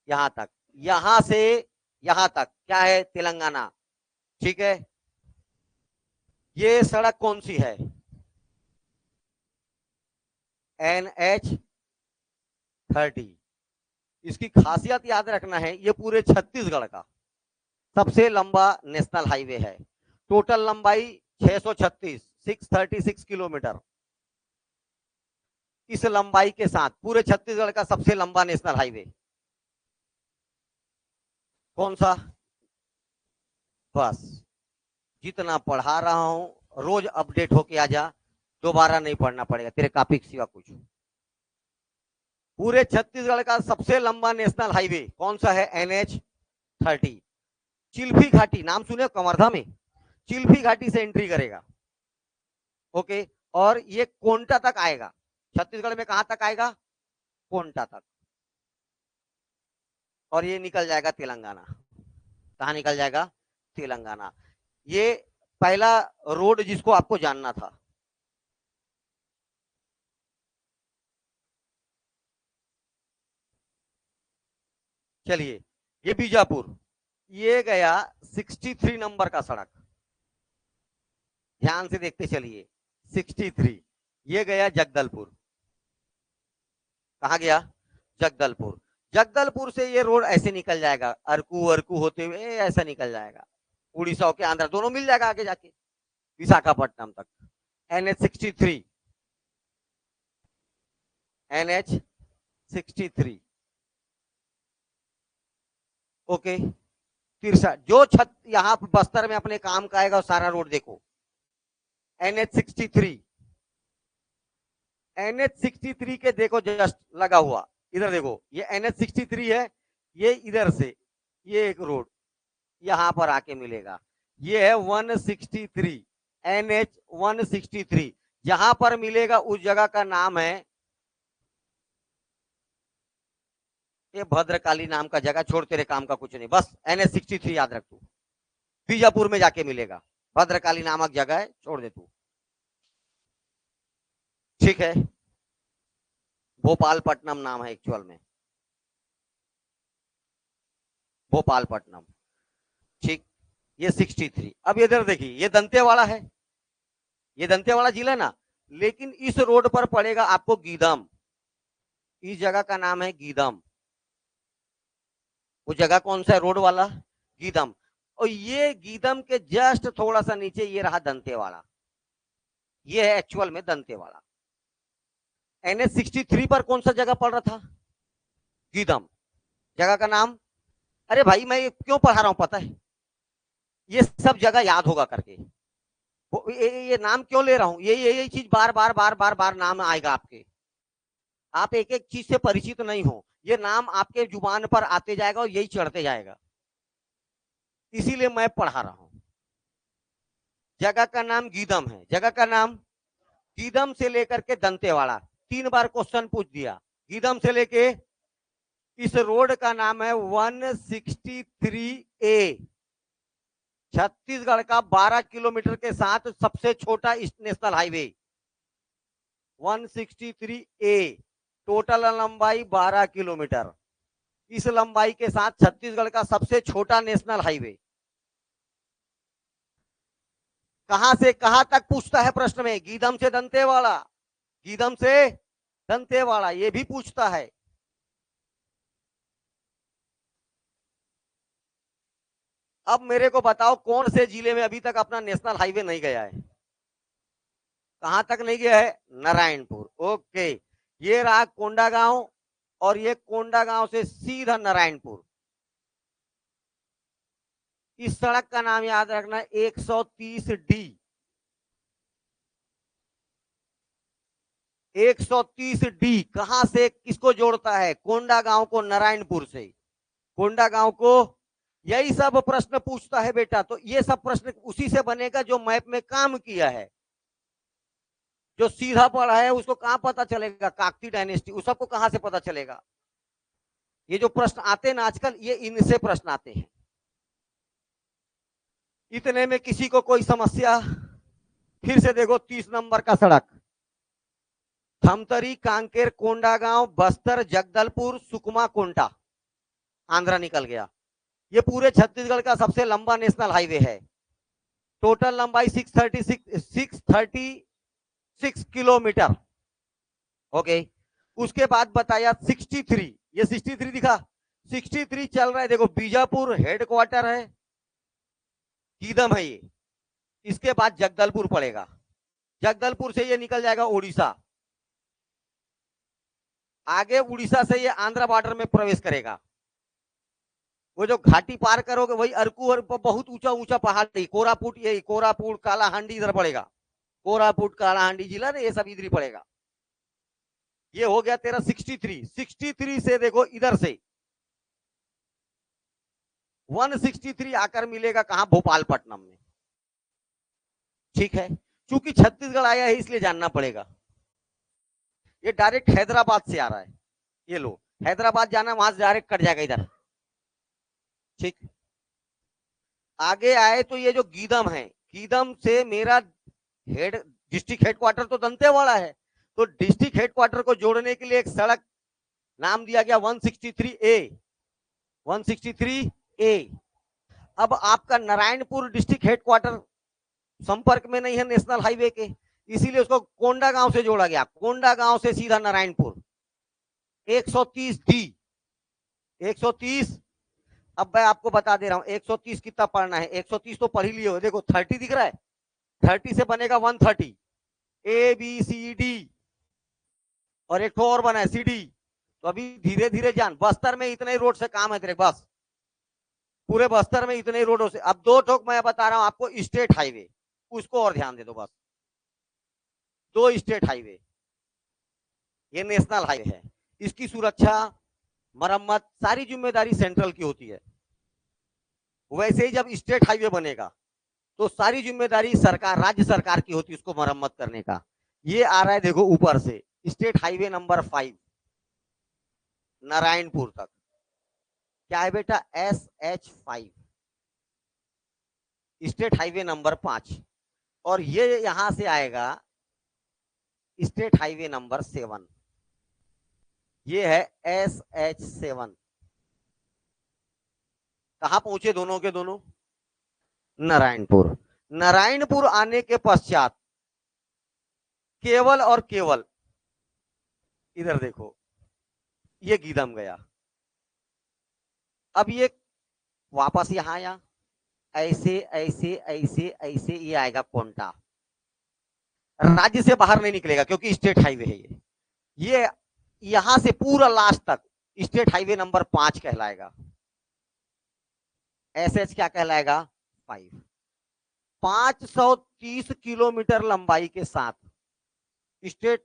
यहां तक। यहां से यहां तक क्या है? तेलंगाना। ठीक है, ये सड़क कौन सी है? NH30। इसकी खासियत याद रखना है, ये पूरे छत्तीसगढ़ का सबसे लंबा नेशनल हाईवे है। टोटल लंबाई 636, 636 किलोमीटर। इस लंबाई के साथ पूरे छत्तीसगढ़ का सबसे लंबा नेशनल हाईवे कौन सा? बस, जितना पढ़ा रहा हूं रोज अपडेट होके आ जा, दोबारा नहीं पढ़ना पड़ेगा तेरे कॉपी के सिवा कुछ। पूरे छत्तीसगढ़ का सबसे लंबा नेशनल हाईवे कौन सा है? NH30। चिल्फी घाटी नाम सुने कवर्धा में? चिल्फी घाटी से एंट्री करेगा, ओके, और ये कोंटा तक आएगा। छत्तीसगढ़ में कहां तक आएगा? कोंटा तक। और ये निकल जाएगा तेलंगाना। कहां निकल जाएगा? तेलंगाना। ये पहला रोड जिसको आपको जानना था। चलिए, ये बीजापुर, ये गया 63 नंबर का सड़क, ध्यान से देखते चलिए। 63 ये गया जगदलपुर। कहा गया? जगदलपुर। जगदलपुर से ये रोड ऐसे निकल जाएगा, अरकू अरकू होते हुए ऐसा निकल जाएगा, उड़ीसा के आंध्र दोनों मिल जाएगा आगे जाके विशाखापट्टनम तक। NH63 NH63 okay. तिरसा जो छत यहां बस्तर में अपने काम का आएगा सारा रोड देखो। NH63 NH63 के देखो जस्ट लगा हुआ, इधर देखो ये NH63 है, ये इधर से ये एक रोड यहां पर आके मिलेगा, ये है 163 NH163। जहां पर मिलेगा उस जगह का नाम है, ये भद्रकाली नाम का जगह, छोड़ तेरे काम का कुछ नहीं, बस NH63 याद रख तू। बीजापुर में जाके मिलेगा, भद्रकाली नामक जगह है, छोड़ दे तू, ठीक है। भोपालपट्टनम नाम है एक्चुअल में, भोपालपट्टनम, ठीक। ये 63। अब इधर देखिए ये दंतेवाड़ा है, ये दंतेवाड़ा जिला ना, लेकिन इस रोड पर पड़ेगा आपको गीदम। इस जगह का नाम है गीदम। वो जगह कौन सा है रोड वाला? गीदम। और ये गीदम के जस्ट थोड़ा सा नीचे ये रहा दंतेवाड़ा, ये है एक्चुअल में दंतेवाड़ा। NH63 पर कौन सा जगह पड़ रहा था? गीदम। जगह का नाम, अरे भाई मैं क्यों पढ़ा रहा हूं पता है, ये सब जगह याद होगा करके, ये नाम क्यों ले रहा हूं, ये चीज बार बार बार बार बार नाम आएगा आपके, आप एक एक चीज से परिचित नहीं हो, ये नाम आपके जुबान पर आते जाएगा और यही चढ़ते जाएगा, इसीलिए मैं पढ़ा रहा हूं। जगह का नाम गीदम है, जगह का नाम गीदम से लेकर के दंतेवाड़ा, 3 बार क्वेश्चन पूछ दिया। गीदम से लेके इस रोड का नाम है 163A, छत्तीसगढ़ का 12 किलोमीटर के साथ सबसे छोटा नेशनल हाईवे। 163A, टोटल लंबाई 12 किलोमीटर, इस लंबाई के साथ छत्तीसगढ़ का सबसे छोटा नेशनल हाईवे। कहां से कहां तक पूछता है प्रश्न में? गीदम से दंतेवाड़ा, गीदम से दंतेवाड़ा, ये भी पूछता है। अब मेरे को बताओ कौन से जिले में अभी तक अपना नेशनल हाईवे नहीं गया है? कहां तक नहीं गया है? नारायणपुर। ओके, ये रहा कोंडागांव, और ये कोंडागांव से सीधा नारायणपुर। इस सड़क का नाम याद रखना 130D। 130D कहां से किसको जोड़ता है? कोंडागांव को नारायणपुर से, कोंडागांव को। यही सब प्रश्न पूछता है बेटा, तो ये सब प्रश्न उसी से बनेगा जो मैप में काम किया है। जो सीधा पढ़ा है उसको कहां पता चलेगा? काकती डायनेस्टी, उस सबको कहां से पता चलेगा? ये जो प्रश्न आते हैं ना आजकल, ये इनसे प्रश्न आते हैं। इतने में किसी को कोई समस्या? फिर से देखो 30 नंबर का सड़क, थमतरी, कांकेर, कोंडागांव, बस्तर, जगदलपुर, सुकमा, कोंटा, आंध्रा निकल गया। ये पूरे छत्तीसगढ़ का सबसे लंबा नेशनल हाईवे है। टोटल लंबाई 636 किलोमीटर। ओके, उसके बाद बताया 63, ये 63 दिखा, 63 चल रहा है, देखो बीजापुर हेडक्वार्टर है, गीदम है ये, इसके बाद जगदलपुर पड़ेगा, जगदलपुर से ये निकल जाएगा उड़ीसा, आगे उड़ीसा से ये आंध्र बॉर्डर में प्रवेश करेगा। वो जो घाटी पार करोगे वही अरकू, और बहुत ऊंचा ऊंचा पहाड़, कोरापुट, ये कोरापुट कालाहांडी इधर पड़ेगा, कोरापुट कालाहांडी जिला ना, ये सब इधर ही पड़ेगा। ये हो गया तेरा 63 से देखो इधर से 163 आकर मिलेगा कहां? भोपालपट्टनम में। ठीक है, चूंकि छत्तीसगढ़ आया है इसलिए जानना पड़ेगा। ये डायरेक्ट हैदराबाद से आ रहा है, ये लो हैदराबाद जाना, वहां से डायरेक्ट कट जाएगा इधर। ठीक, आगे आए तो ये जो गीदम है, गीदम से मेरा डिस्ट्रिक्ट हेडक्वार्टर तो दंतेवाड़ा है, तो डिस्ट्रिक्ट हेडक्वार्टर को जोड़ने के लिए एक सड़क नाम दिया गया 163A। अब आपका नारायणपुर डिस्ट्रिक्ट हेडक्वार्टर संपर्क में नहीं है नेशनल हाईवे के, इसीलिए उसको कोंडा गांव से जोड़ा गया। कोंडा गांव से सीधा नारायणपुर 130 डी 130। अब मैं आपको बता दे रहा हूं 130 कितना पढ़ना है। 130 तो पढ़ ही लिए हो, देखो 30 दिख रहा है, 30 से बनेगा 130, ए बी सी डी, और एक और बना है सी डी। तो अभी धीरे धीरे जान, बस्तर में इतने रोड से काम है तेरे, बस पूरे बस्तर में इतने रोडों से। अब दो ठोक मैं बता रहा हूं आपको स्टेट हाईवे, उसको और ध्यान दे दो बस। दो स्टेट हाईवे, ये नेशनल हाईवे है, इसकी सुरक्षा मरम्मत सारी जिम्मेदारी सेंट्रल की होती है। वैसे ही जब स्टेट हाईवे बनेगा तो सारी जिम्मेदारी सरकार, राज्य सरकार की होती है उसको मरम्मत करने का। ये आ रहा है देखो ऊपर से, स्टेट हाईवे नंबर 5 नारायणपुर तक, क्या है बेटा, SH5 स्टेट हाईवे नंबर 5। और ये यहां से आएगा स्टेट हाईवे नंबर 7, ये है SH7। कहां पहुंचे दोनों के दोनों, नारायणपुर। नारायणपुर आने के पश्चात केवल और केवल, इधर देखो, ये गीदम गया, अब ये वापस यहां आया, ऐसे ऐसे ऐसे ऐसे ये आएगा कोंटा, राज्य से बाहर नहीं निकलेगा क्योंकि स्टेट हाईवे है ये यहां से पूरा लास्ट तक स्टेट हाईवे नंबर 5 कहलाएगा। SH क्या कहलाएगा, 5। 530 किलोमीटर लंबाई के साथ स्टेट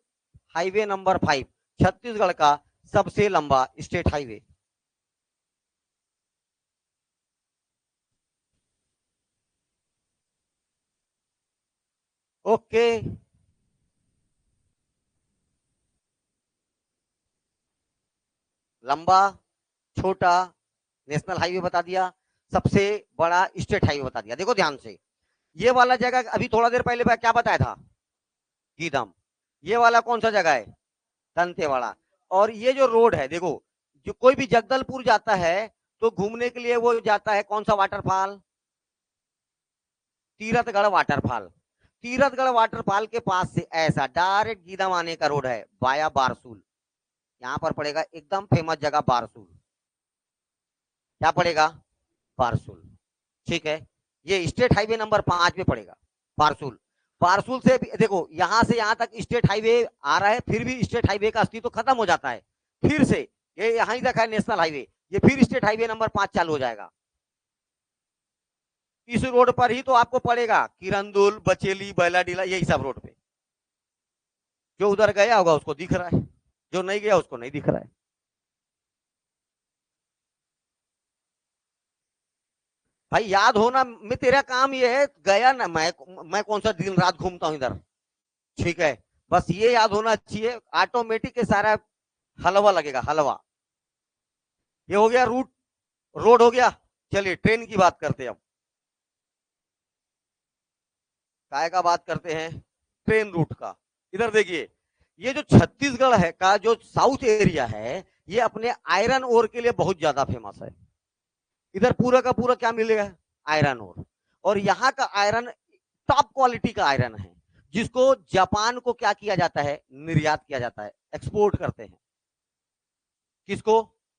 हाईवे नंबर 5 छत्तीसगढ़ का सबसे लंबा स्टेट हाईवे। ओके, लंबा छोटा नेशनल हाईवे बता दिया, सबसे बड़ा स्टेट हाईवे बता दिया। देखो ध्यान से, ये वाला जगह अभी थोड़ा देर पहले क्या बताया था, गीदम। ये वाला कौन सा जगह है, दंतेवाड़ा। और ये जो रोड है देखो, जो कोई भी जगदलपुर जाता है तो घूमने के लिए वो जाता है कौन सा waterfall, Tirathgarh waterfall. Tirathgarh waterfall के पास से ऐसा डायरेक्ट गीदम आने का रोड है वाया बारसूल। यहां पर पड़ेगा एकदम फेमस जगह बारसूल, क्या पड़ेगा, बारसूल। ठीक है, ये स्टेट हाईवे नंबर 5 पे पड़ेगा बारसूल। बारसूल से देखो यहां से यहां तक स्टेट हाईवे आ रहा है, फिर भी स्टेट हाईवे का अस्तित्व खत्म हो जाता है, फिर से ये यहां तक है नेशनल हाईवे, ये फिर स्टेट हाईवे नंबर 5 चालू हो जाएगा। इस रोड पर ही तो आपको पड़ेगा किरंदुल, बचेली, बैलाडीला, यही सब रोड पे। जो उधर गया होगा उसको दिख रहा है, जो नहीं गया उसको नहीं दिख रहा है। भाई याद होना, मैं तेरा काम ये है, गया ना मैं कौन सा दिन रात घूमता हूं इधर, ठीक है, बस ये याद होना चाहिए, ऑटोमेटिक के सारा हलवा लगेगा, हलवा। ये हो गया रूट, रोड हो गया। चलिए ट्रेन की बात करते हैं अब, काय का बात करते हैं, ट्रेन रूट का। इधर देखिए, ये जो छत्तीसगढ़ है का जो साउथ एरिया है, ये अपने आयरन ओर के लिए बहुत ज्यादा फेमस है। इधर पूरा का पूरा क्या मिलेगा, आयरन ओर। और यहाँ का आयरन टॉप क्वालिटी का आयरन है, जिसको जापान को क्या किया जाता है, निर्यात किया जाता है, एक्सपोर्ट करते हैं। किसको,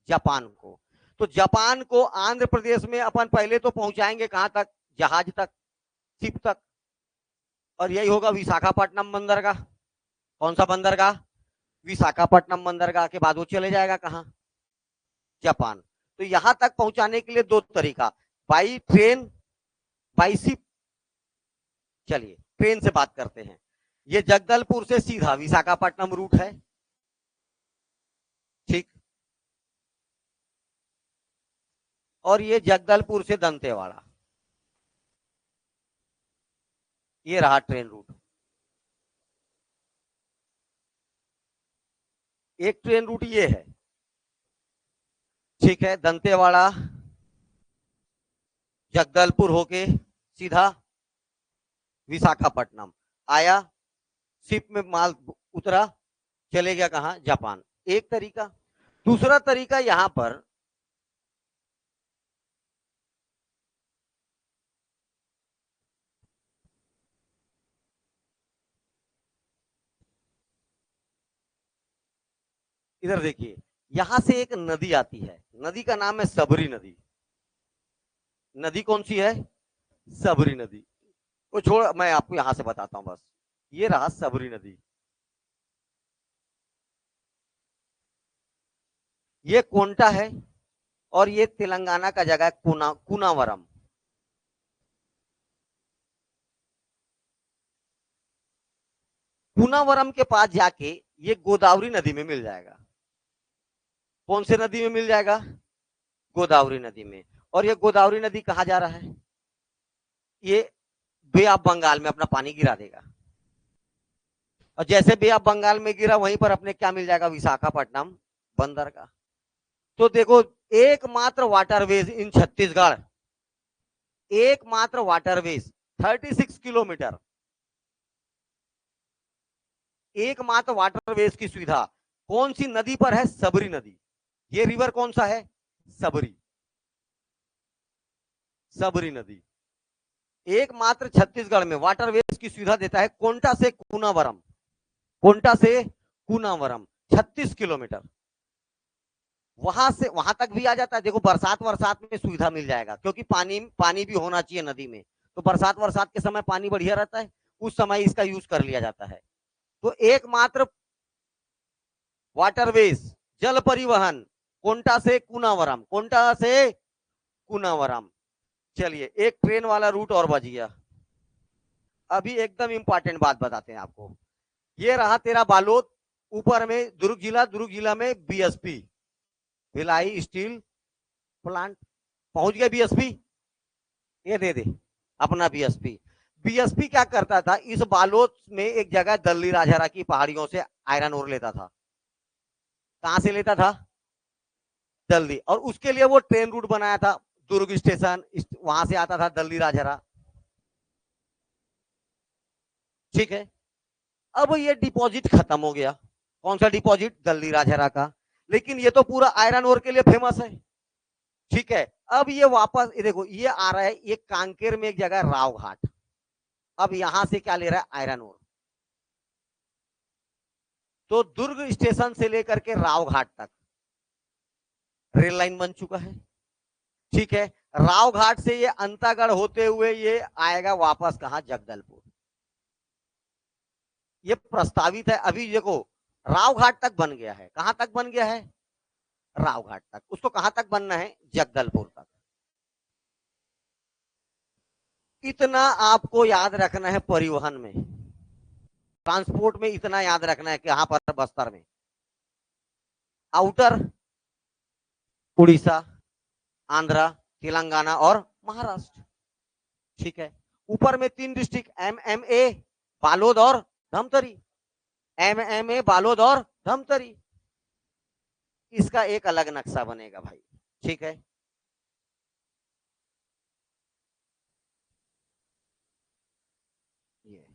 जापान को। तो जापान को आंध्र प्रदेश में अपन पहले तो पहुंचाएंगे कहां तक, जहाज तक, शिप तक, और यही होगा विशाखापट्टनम बंदरगाह। कौन सा बंदरगाह, विशाखापट्टनम बंदरगाह के बाद वो चले जाएगा कहां, जापान। तो यहां तक पहुंचाने के लिए दो तरीका, बाई ट्रेन, बाई शिप। चलिए ट्रेन से बात करते हैं। ये जगदलपुर से सीधा विशाखापट्टनम रूट है, ठीक, और ये जगदलपुर से दंतेवाड़ा, ये रहा ट्रेन रूट। एक ट्रेन रूट ये है, ठीक है, दंतेवाड़ा जगदलपुर होके सीधा विशाखापट्टनम आया, शिप में माल उतरा, चले गया कहां, जापान। एक तरीका। दूसरा तरीका यहां पर, इधर देखिए, यहां से एक नदी आती है, नदी का नाम है सबरी नदी। नदी कौन सी है? सबरी नदी। वो छोड़, मैं आपको यहां से बताता हूं बस। ये रहा सबरी नदी। ये कोंटा है और ये तेलंगाना का जगह है कुनावरम। कुनावरम के पास जाके ये गोदावरी नदी में मिल जाएगा। कौन से नदी में मिल जाएगा? गोदावरी नदी में। और ये गोदावरी नदी कहां जा रहा है? ये बे ऑफ बंगाल में अपना पानी गिरा देगा। और जैसे बे ऑफ बंगाल में गिरा, वहीं पर अपने क्या मिल जाएगा? विशाखापट्टनम बंदर का। तो देखो, एकमात्र वाटरवेज इन छत्तीसगढ़, एकमात्र वाटरवेज 36 किलोमीटर, एकमात्र वाटरवेज की सुविधा कौन सी नदी पर है? सबरी नदी। ये रिवर कौन सा है? सबरी, सबरी नदी। एकमात्र छत्तीसगढ़ में वाटरवेज की सुविधा देता है कोंटा से कुनावरम, कोंटा से कुनावरम 36 किलोमीटर। वहां से वहां तक भी आ जाता है। देखो, बरसात वरसात में सुविधा मिल जाएगा, क्योंकि पानी पानी भी होना चाहिए नदी में। तो बरसात वरसात के समय पानी बढ़िया रहता है, उस समय इसका यूज कर लिया जाता है। तो एकमात्र वाटरवेज, जल परिवहन, कोंटा से कुनावरम, कोंटा से कुनावरम। चलिए, एक ट्रेन वाला रूट और बच गया। अभी एकदम इंपॉर्टेंट बात बताते हैं आपको। ये रहा तेरा बालोद, ऊपर में दुर्ग जिला, दुर्ग जिला में बीएसपी, भिलाई स्टील प्लांट। पहुंच गए बीएसपी? ये दे दे अपना बीएसपी। बीएसपी क्या करता था? इस बालोद में एक जगह दल्ली राजहरा की पहाड़ियों से आयरन ओर लेता था। कहां से लेता था? दल्ली। और उसके लिए वो ट्रेन रूट बनाया था, दुर्ग स्टेशन, वहां से आता था दल्ली राजहरा। ठीक है। अब ये डिपॉजिट खत्म हो गया। कौन सा डिपॉजिट? दल्ली राजहरा का। लेकिन ये तो पूरा आयरन ओर के लिए फेमस है। ठीक है। अब ये वापस, ये देखो, ये आ रहा है, ये कांकेर में एक जगह राव घाट। अब यहां से क्या ले रहा है? Iron ore. तो दुर्ग स्टेशन से लेकर के राव घाट तक रेल लाइन बन चुका है। ठीक है। राव घाट से ये अंतागढ़ होते हुए ये आएगा वापस कहां? जगदलपुर। ये प्रस्तावित है अभी। देखो, राव घाट तक बन गया है। कहां तक बन गया है? राव घाट तक। उसको कहां तक बनना है? जगदलपुर तक। इतना आपको याद रखना है परिवहन में, ट्रांसपोर्ट में इतना याद रखना है कि यहां पर बस्तर में आउटर उड़ीसा, आंध्र, तेलंगाना और महाराष्ट्र। ठीक है। ऊपर में 3 डिस्ट्रिक्ट, एमएमए, बालोद और धमतरी। एमएमए, बालोद और धमतरी। इसका एक अलग नक्शा बनेगा भाई। ठीक है। ये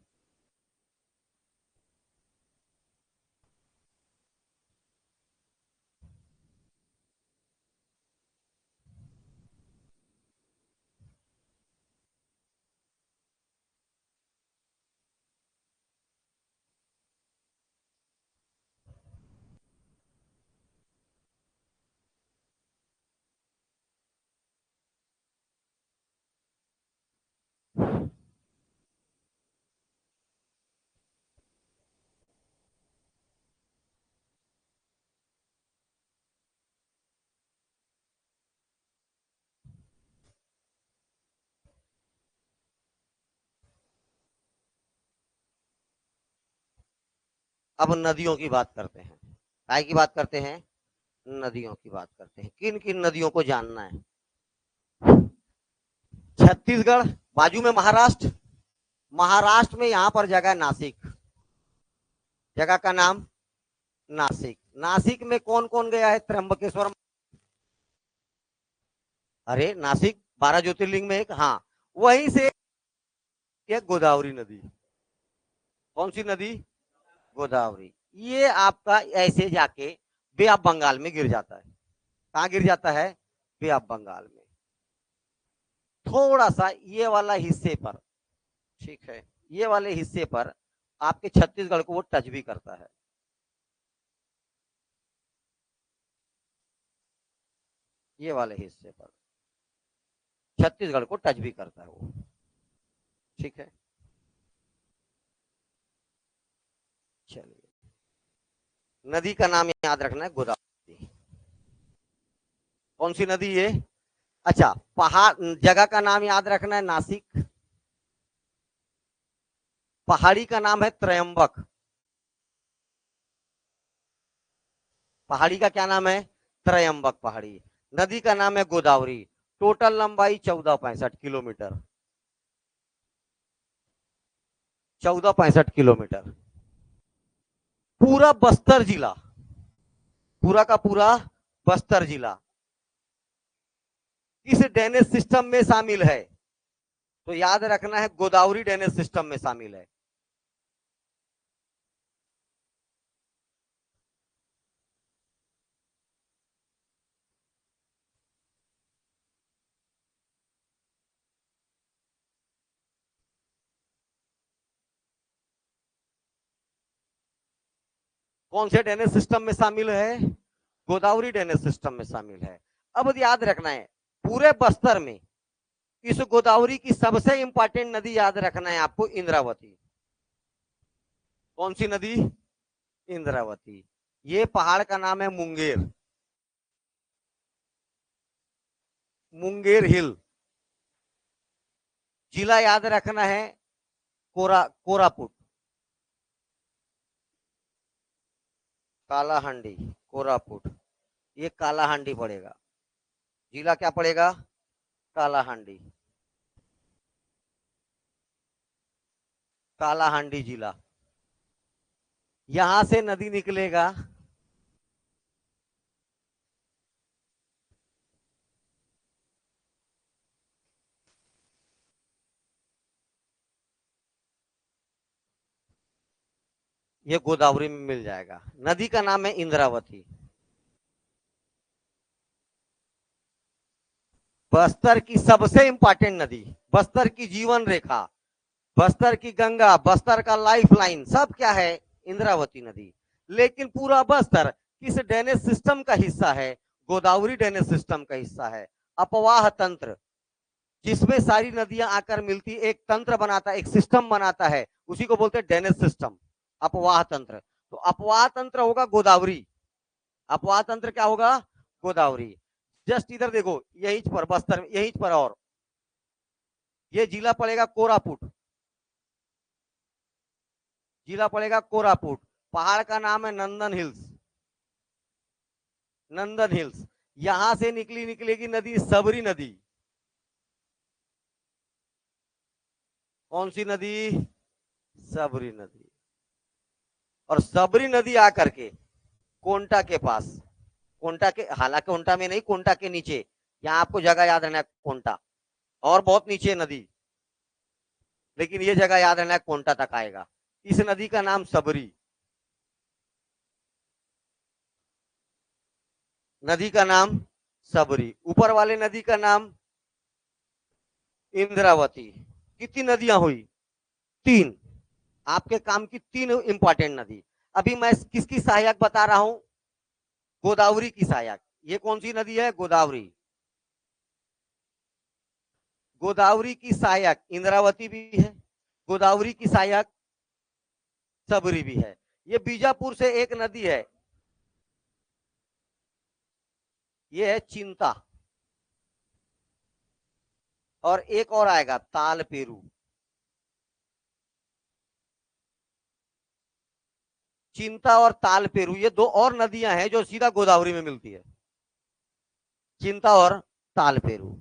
अब नदियों की बात करते हैं। काय की बात करते हैं? नदियों की बात करते हैं। किन किन नदियों को जानना है? छत्तीसगढ़, बाजू में महाराष्ट्र, महाराष्ट्र में यहां पर जगह नासिक, जगह का नाम नासिक। नासिक में कौन कौन गया है? त्र्यंबकेश्वर। अरे नासिक 12 ज्योतिर्लिंग में एक, हाँ। वहीं से एक गोदावरी नदी। कौन सी नदी? गोदावरी। ये आपका ऐसे जाके बे ऑफ बंगाल में गिर जाता है। कहां गिर जाता है? बे ऑफ बंगाल में। थोड़ा सा ये वाला हिस्से पर, ठीक है, ये वाले हिस्से पर आपके छत्तीसगढ़ को वो टच भी करता है। ये वाले हिस्से पर छत्तीसगढ़ को टच भी करता है वो। ठीक है, चलिए, नदी का नाम याद रखना है गोदावरी। कौन सी नदी है? अच्छा, पहाड़, जगह का नाम याद रखना है नासिक। पहाड़ी का नाम है त्रयंबक। पहाड़ी का क्या नाम है? त्रयंबक पहाड़ी। नदी का नाम है गोदावरी। टोटल लंबाई 1465 किलोमीटर। 1465 किलोमीटर। पूरा बस्तर जिला, पूरा का पूरा बस्तर जिला किस ड्रेनेज सिस्टम में शामिल है? तो याद रखना है गोदावरी ड्रेनेज सिस्टम में शामिल है। कौन से ड्रेनेज सिस्टम में शामिल है? गोदावरी ड्रेनेज सिस्टम में शामिल है। अब याद रखना है पूरे बस्तर में इस गोदावरी की सबसे इंपॉर्टेंट नदी याद रखना है आपको, इंद्रावती। कौन सी नदी? इंद्रावती। ये पहाड़ का नाम है मुंगेर, मुंगेर हिल। जिला याद रखना है कोरापुट, कालाहांडी, कोरापुट। ये कालाहांडी पड़ेगा। जिला क्या पड़ेगा? कालाहांडी, कालाहांडी जिला। यहां से नदी निकलेगा, ये गोदावरी में मिल जाएगा। नदी का नाम है इंद्रावती। बस्तर की सबसे इंपॉर्टेंट नदी, बस्तर की जीवन रेखा, बस्तर की गंगा, बस्तर का लाइफ लाइन, सब क्या है? इंद्रावती नदी। लेकिन पूरा बस्तर किस ड्रेनेज सिस्टम का हिस्सा है? गोदावरी ड्रेनेज सिस्टम का हिस्सा है। अपवाह तंत्र, जिसमें सारी नदियां आकर मिलती, एक तंत्र बनाता है, एक सिस्टम बनाता है, उसी को बोलते हैं ड्रेनेज सिस्टम, अपवाह तंत्र। तो अपवाह तंत्र होगा गोदावरी। अपवाह तंत्र क्या होगा? गोदावरी। जस्ट इधर देखो, यहीं पर बस्तर में, यहीं पर, और ये जिला पड़ेगा कोरापुट, जिला पड़ेगा कोरापुट। पहाड़ का नाम है नंदन हिल्स, नंदन हिल्स। यहां से निकलेगी नदी सबरी नदी। कौन सी नदी? सबरी नदी। और सबरी नदी आकर के कोंटा के पास, कोंटा के, हालांकि कोंटा में नहीं, कोंटा के नीचे, यहाँ आपको जगह याद रहना है कोंटा, और बहुत नीचे नदी, लेकिन ये जगह याद रहना है कोंटा तक आएगा। इस नदी का नाम सबरी, नदी का नाम सबरी। ऊपर वाले नदी का नाम इंद्रावती। कितनी नदियां हुई? तीन। आपके काम की तीन इंपॉर्टेंट नदी। अभी मैं किसकी सहायक बता रहा हूं? गोदावरी की सहायक। ये कौन सी नदी है? गोदावरी। गोदावरी की सहायक इंद्रावती भी है, गोदावरी की सहायक सबरी भी है। ये बीजापुर से एक नदी है, ये है चिंता, और एक और आएगा तालपेरू। चिंता और तालपेरू, ये दो और नदियां हैं जो सीधा गोदावरी में मिलती है, चिंता और तालपेरू।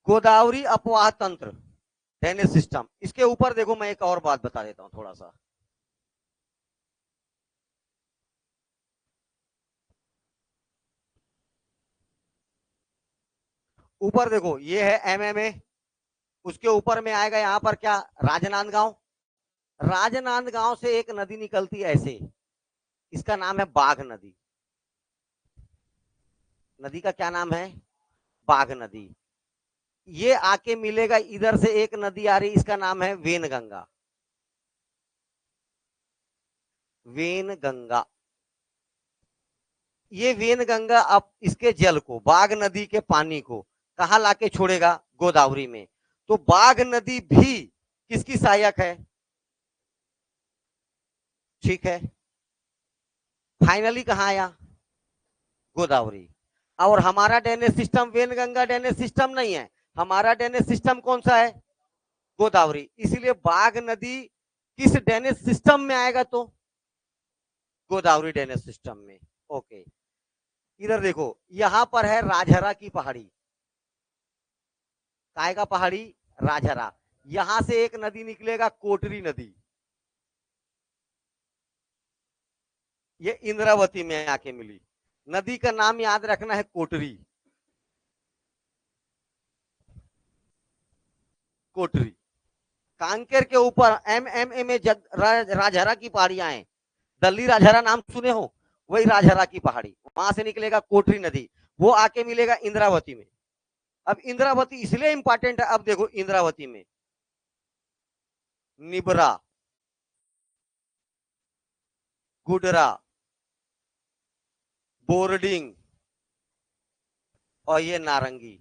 गोदावरी अपवाह तंत्र, ड्रेनेज सिस्टम। इसके ऊपर देखो, मैं एक और बात बता देता हूं थोड़ा सा। ऊपर देखो, ये है एमएमए, उसके ऊपर में आएगा यहां पर क्या? राजनांदगांव। राजनांदगांव से एक नदी निकलती है ऐसे, इसका नाम है बाघ नदी। नदी का क्या नाम है? बाघ नदी। ये आके मिलेगा, इधर से एक नदी आ रही, इसका नाम है वेनगंगा, वेनगंगा। ये वेनगंगा अब इसके जल को, बाघ नदी के पानी को कहाँ लाके छोड़ेगा? गोदावरी में। तो बाघ नदी भी किसकी सहायक है? ठीक है, फाइनली कहाँ आया? गोदावरी। और हमारा drainage system Wainganga drainage system नहीं है, हमारा ड्रेनेज सिस्टम कौन सा है? गोदावरी। इसलिए बाघ नदी किस ड्रेनेज सिस्टम में आएगा? तो गोदावरी ड्रेनेज सिस्टम में। ओके, इधर देखो, यहां पर है राजहरा की पहाड़ी। काय का पहाड़ी? राजहरा। यहां से एक नदी निकलेगा, कोटरी नदी। ये इंद्रावती में आके मिली। नदी का नाम याद रखना है, कोटरी। कोटरी। कांकेर के ऊपर एमएमए में राजहरा की पहाड़ियां हैं। दल्ली राजहरा नाम सुने हो? वही राजहरा की पहाड़ी, वहां से निकलेगा कोटरी नदी, वो आके मिलेगा इंद्रावती में। अब इंद्रावती इसलिए इंपॉर्टेंट है, अब देखो इंद्रावती में निबरा, गुडरा, बोर्डिंग और ये नारंगी।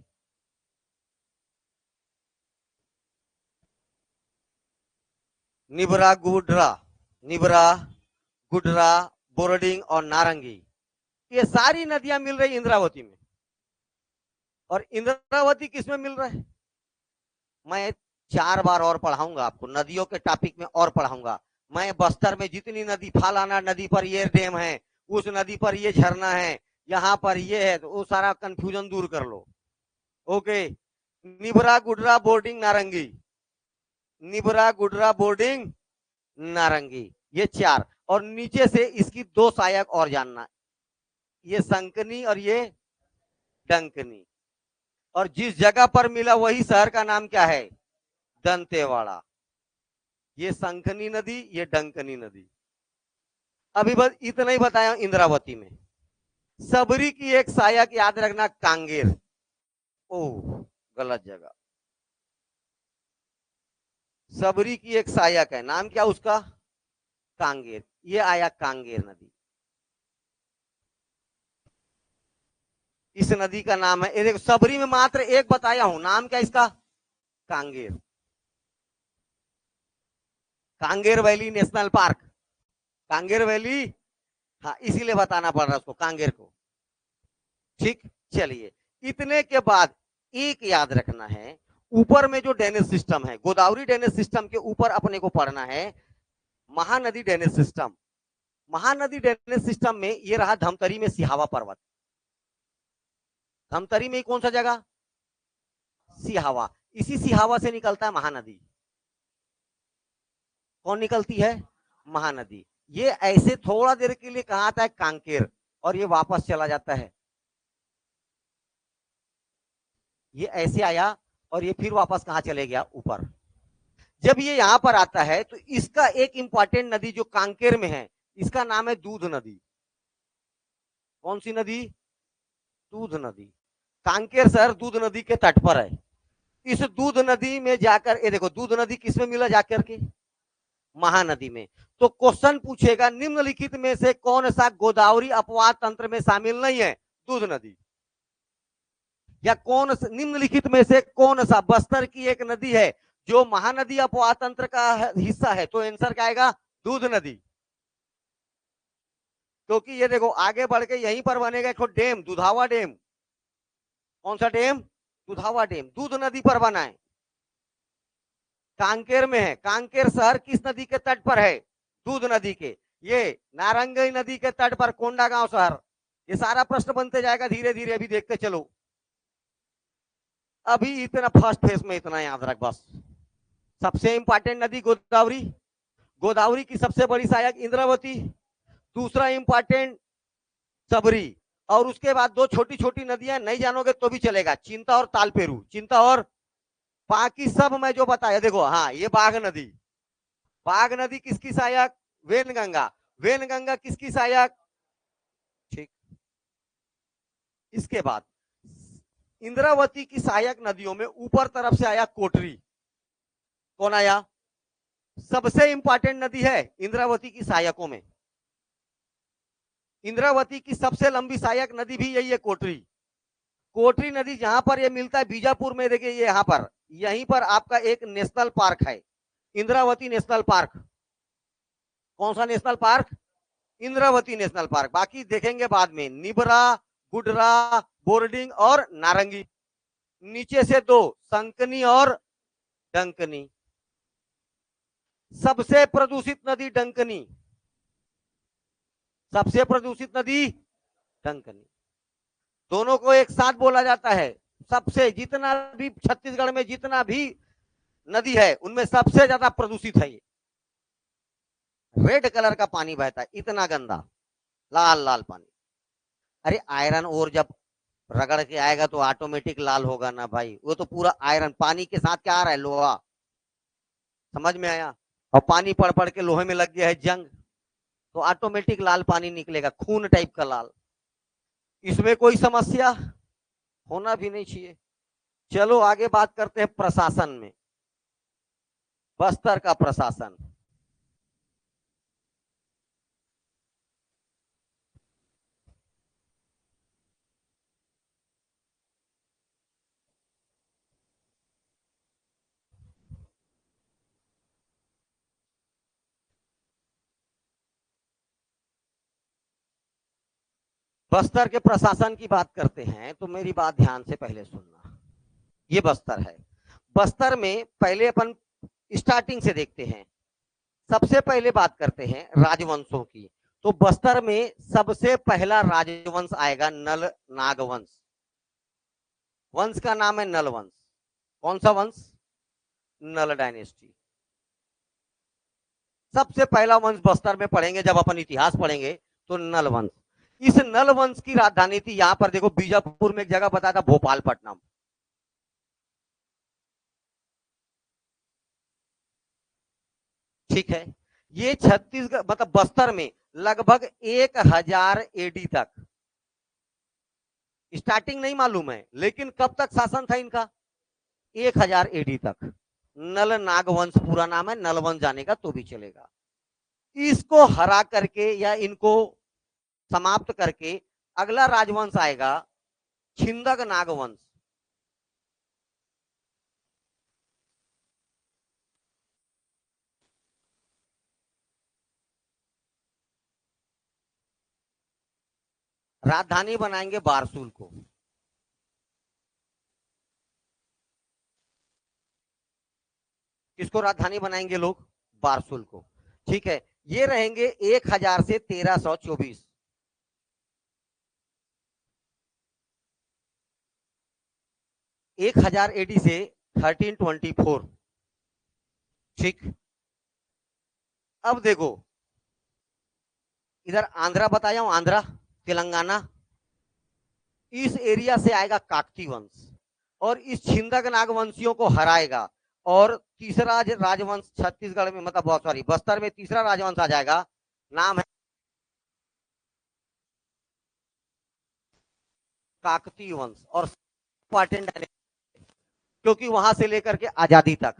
निबरा गुडरा, बोर्डिंग और नारंगी, ये सारी नदियां मिल रही इंद्रावती में। और इंद्रावती किसमें मिल रहा है? मैं 4 बार और पढ़ाऊंगा आपको, नदियों के टॉपिक में और पढ़ाऊंगा। मैं बस्तर में जितनी नदी, फालाना नदी पर ये डैम है, उस नदी पर ये झरना है, यहाँ पर ये है, तो वो सारा कंफ्यूजन दूर कर लो। ओके, निबरा गुडरा बोर्डिंग नारंगी, निबरा गुडरा बोर्डिंग नारंगी, ये 4। और नीचे से इसकी 2 सहायक और जानना, ये संकनी और ये डंकनी। और जिस जगह पर मिला वही शहर का नाम क्या है? दंतेवाड़ा। ये संकनी नदी, ये डंकनी नदी। अभी बस इतना ही बताया इंद्रावती में। सबरी की एक सहायक याद रखना, कांगेर। ओह, गलत जगह। सबरी की एक सहायक है, नाम क्या उसका? कांगेर। ये आया कांगेर नदी। इस नदी का नाम है, ये देखो, सबरी में मात्र एक बताया हूं, नाम क्या इसका? Kanger. Kanger valley national park, Kanger valley. हाँ, इसीलिए बताना पड़ रहा है उसको, कांगेर को। ठीक, चलिए, इतने के बाद एक याद रखना है, ऊपर में जो ड्रेनेज सिस्टम है, गोदावरी ड्रेनेज सिस्टम के ऊपर अपने को पढ़ना है Mahanadi drainage system. Mahanadi drainage system में ये रहा धमतरी में सिहावा पर्वत। धमतरी में कौन सा जगह? सिहावा। इसी सिहावा से निकलता है महानदी। कौन निकलती है? महानदी। ये ऐसे थोड़ा देर के लिए कहा आता है कांकेर, और ये वापस चला जाता है। ये ऐसे आया और ये फिर वापस कहां चले गया? ऊपर। जब ये यहां पर आता है तो इसका एक इंपॉर्टेंट नदी जो कांकेर में है, इसका नाम है दूध नदी। कौन सी नदी? दूध नदी। कांकेर शहर दूध नदी के तट पर है। इस दूध नदी में जाकर, ये देखो, दूध नदी किसमें मिला जाकर के? महानदी में। तो क्वेश्चन पूछेगा, निम्नलिखित में से कौन सा गोदावरी अपवाद तंत्र में शामिल नहीं है? दूध नदी। या कौन निम्नलिखित में से कौन सा बस्तर की एक नदी है जो महानदी अपवाद तंत्र का हिस्सा है? तो आंसर क्या आएगा? दूध नदी। क्योंकि ये देखो, आगे बढ़ के यहीं पर बनेगा एक डैम, दुधावा डैम। कौन सा डैम? दुधावा डैम, दूध नदी पर बना है, कांकेर में है। कांकेर शहर किस नदी के तट पर है? दूध नदी के। ये नारंगी नदी के तट पर कोंडागांव शहर। ये सारा प्रश्न बनते जाएगा धीरे धीरे, अभी देखते चलो। अभी इतना फर्स्ट फेज में इतना याद रख बस। सबसे इंपॉर्टेंट नदी गोदावरी, गोदावरी की सबसे बड़ी सहायक इंद्रावती, दूसरा इंपॉर्टेंट सबरी, और उसके बाद 2 छोटी छोटी नदियां नहीं जानोगे तो भी चलेगा, चिंता और तालपेरू। चिंता और, बाकी सब मैं जो बताया देखो। हाँ, ये बाघ नदी, बाघ नदी किसकी सहायक? वेनगंगा। वेनगंगा किसकी सहायक? ठीक। इसके बाद इंद्रावती की सहायक नदियों में ऊपर तरफ से आया कोटरी। कौन आया? सबसे इंपॉर्टेंट नदी है इंद्रावती की सहायकों में। इंद्रावती की सबसे लंबी सहायक नदी भी यही है, कोटरी। कोटरी नदी जहां पर ये मिलता है बीजापुर में, देखिए ये यहाँ पर, यहीं पर आपका एक नेशनल पार्क है, इंद्रावती नेशनल पार्क। कौन सा national park? Indravati national park. बाकी देखेंगे बाद में, निबरा, गुडरा, बोर्डिंग और नारंगी। नीचे से दो, संकनी और डंकनी। सबसे प्रदूषित नदी डंकनी, सबसे प्रदूषित नदी डंकनी। दोनों को एक साथ बोला जाता है। सबसे, जितना भी छत्तीसगढ़ में जितना भी नदी है उनमें सबसे ज्यादा प्रदूषित है ये। रेड कलर का पानी बहता है, इतना गंदा, लाल लाल पानी। अरे आयरन और जब रगड़ के आएगा तो ऑटोमेटिक लाल होगा ना भाई, वो तो पूरा आयरन पानी के साथ क्या आ रहा है, लोहा। समझ में आया? और पानी पड़ पड़ के लोहे में लग गया है जंग, तो ऑटोमेटिक लाल पानी निकलेगा, खून टाइप का लाल। इसमें कोई समस्या होना भी नहीं चाहिए। चलो आगे बात करते हैं प्रशासन में। बस्तर का प्रशासन, बस्तर के प्रशासन की बात करते हैं तो मेरी बात ध्यान से पहले सुनना। ये बस्तर है। बस्तर में पहले अपन स्टार्टिंग से देखते हैं। सबसे पहले बात करते हैं राजवंशों की। तो बस्तर में सबसे पहला राजवंश आएगा नल नागवंश। वंश का नाम है नल वंश। कौन सा वंश? नल डायनेस्टी। सबसे पहला वंश बस्तर में पढ़ेंगे जब अपन इतिहास पढ़ेंगे तो नल वंश। इस नल वंश की राजधानी थी, यहां पर देखो बीजापुर में एक जगह बताया था भोपालपट्टनम। ठीक है। ये छत्तीसगढ़ मतलब बस्तर में लगभग 1000 AD तक, स्टार्टिंग नहीं मालूम है लेकिन कब तक शासन था इनका? 1000 AD तक। नल नागवंश पूरा नाम है, नलवंश जानेगा तो भी चलेगा। इसको हरा करके या इनको समाप्त करके अगला राजवंश आएगा छिंदक नागवंश। राजधानी बनाएंगे बारसूल को। किसको राजधानी बनाएंगे लोग? बारसूल को। ठीक है। ये रहेंगे 1000 से 1324। 1000 AD से 1324। ठीक। अब देखो, इधर आंध्रा बताया हूं, आंध्रा तेलंगाना, इस एरिया से आएगा काकती वंश और इस छिंदक नागवंशियों को हराएगा। और तीसरा राजवंश छत्तीसगढ़ में, मतलब बहुत सॉरी, बस्तर में तीसरा राजवंश आ जाएगा, नाम है काकती वंश। और इंपॉर्टेंट, क्योंकि वहां से लेकर के आजादी तक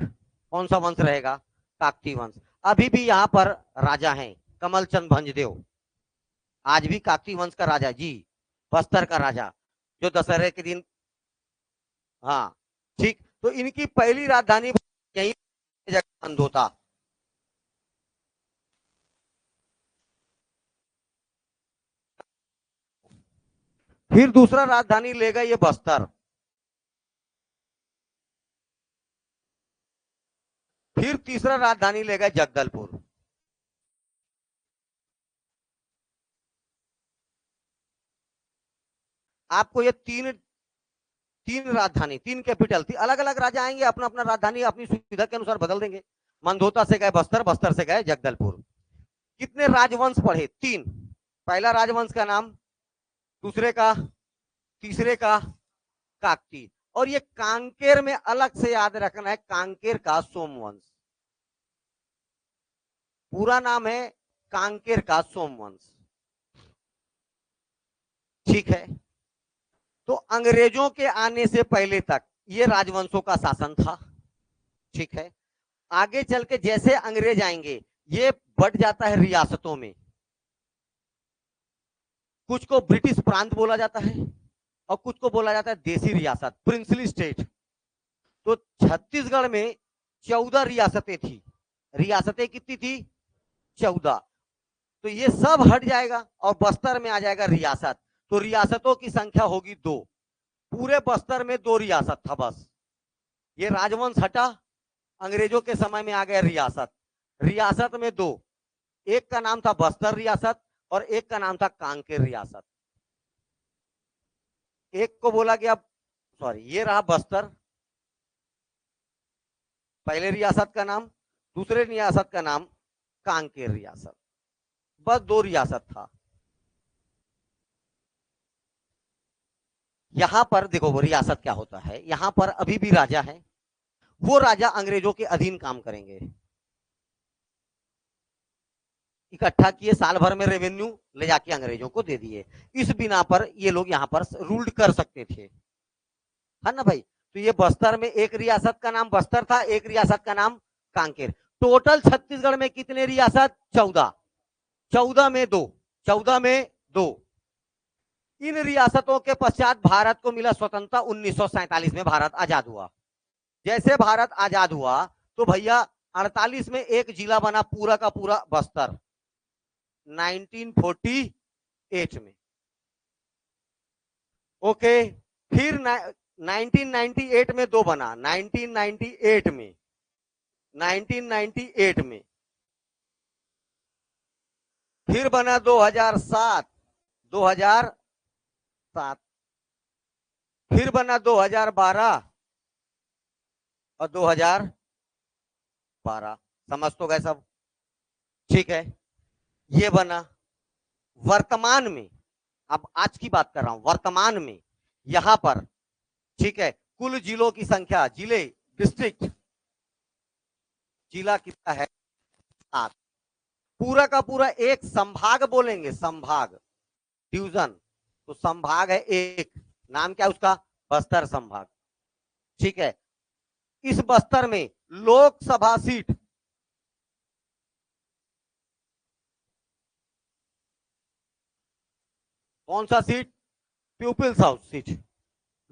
कौन सा वंश रहेगा? काकती वंश। अभी भी यहां पर राजा हैं, कमलचंद भंजदेव, आज भी काकती वंश का राजा जी, बस्तर का राजा, जो दशहरे के दिन। हाँ। ठीक। तो इनकी पहली राजधानी यही जगह मंदोता। फिर दूसरा राजधानी लेगा ये बस्तर। फिर तीसरा राजधानी लेगा जगदलपुर। आपको ये तीन तीन राजधानी, तीन कैपिटल थी, अलग अलग राजा आएंगे अपना अपना राजधानी अपनी सुविधा के अनुसार बदल देंगे। मंदोता से गए बस्तर, बस्तर से गए जगदलपुर। कितने राजवंश पढ़े? तीन। पहला राजवंश का नाम, दूसरे का, तीसरे का काकती। और ये कांकेर में अलग से याद रखना है, कांकेर का सोमवंश। पूरा नाम है कांकेर का सोमवंश। ठीक है। तो अंग्रेजों के आने से पहले तक ये राजवंशों का शासन था। ठीक है। आगे चल के जैसे अंग्रेज आएंगे ये बढ़ जाता है रियासतों में। कुछ को ब्रिटिश प्रांत बोला जाता है और कुछ को बोला जाता है देसी रियासत, प्रिंसली स्टेट। तो छत्तीसगढ़ में 14 रियासतें थी। रियासतें कितनी थी? 14। तो ये सब हट जाएगा और बस्तर में आ जाएगा रियासत। तो रियासतों की संख्या होगी 2। पूरे बस्तर में 2 रियासत था बस। ये राजवंश हटा, अंग्रेजों के समय में आ गया रियासत। रियासत में 2, एक का नाम था बस्तर रियासत और एक का नाम था कांकेर रियासत। एक को बोला गया, सॉरी, ये रहा बस्तर, पहले रियासत का नाम, दूसरे रियासत का नाम कांकेर रियासत। बस 2 रियासत था। यहां पर देखो वो रियासत क्या होता है, यहां पर अभी भी राजा है, वो राजा अंग्रेजों के अधीन काम करेंगे। इकट्ठा किए, साल भर में रेवेन्यू ले जाके अंग्रेजों को दे दिए। इस बिना पर ये लोग यहां पर रूल्ड कर सकते थे, है ना भाई। तो ये बस्तर में एक रियासत का नाम बस्तर था, एक रियासत का नाम कांकेर। टोटल छत्तीसगढ़ में कितने रियासत? 14। 14 में 2, 14 में 2। इन रियासतों के पश्चात भारत को मिला स्वतंत्रता। 1947 में भारत आजाद हुआ। जैसे भारत आजाद हुआ तो भैया 48 में एक जिला बना पूरा का पूरा बस्तर, 1948 में। ओके, फिर 1998 में 2 बना, 1998 में, 1998 में फिर बना 2007, 2007 फिर बना 2012 और 2012। समझ तो गए सब? ठीक है, ये बना। वर्तमान में, अब आज की बात कर रहा हूं, वर्तमान में यहां पर, ठीक है, कुल जिलों की संख्या, जिले, डिस्ट्रिक्ट, जिला कितना है? 7। पूरा का पूरा एक संभाग बोलेंगे, संभाग, डिवीजन। तो संभाग है एक, नाम क्या है उसका? बस्तर संभाग। ठीक है, इस बस्तर में लोकसभा सीट, कौन सा seat? People's house seat,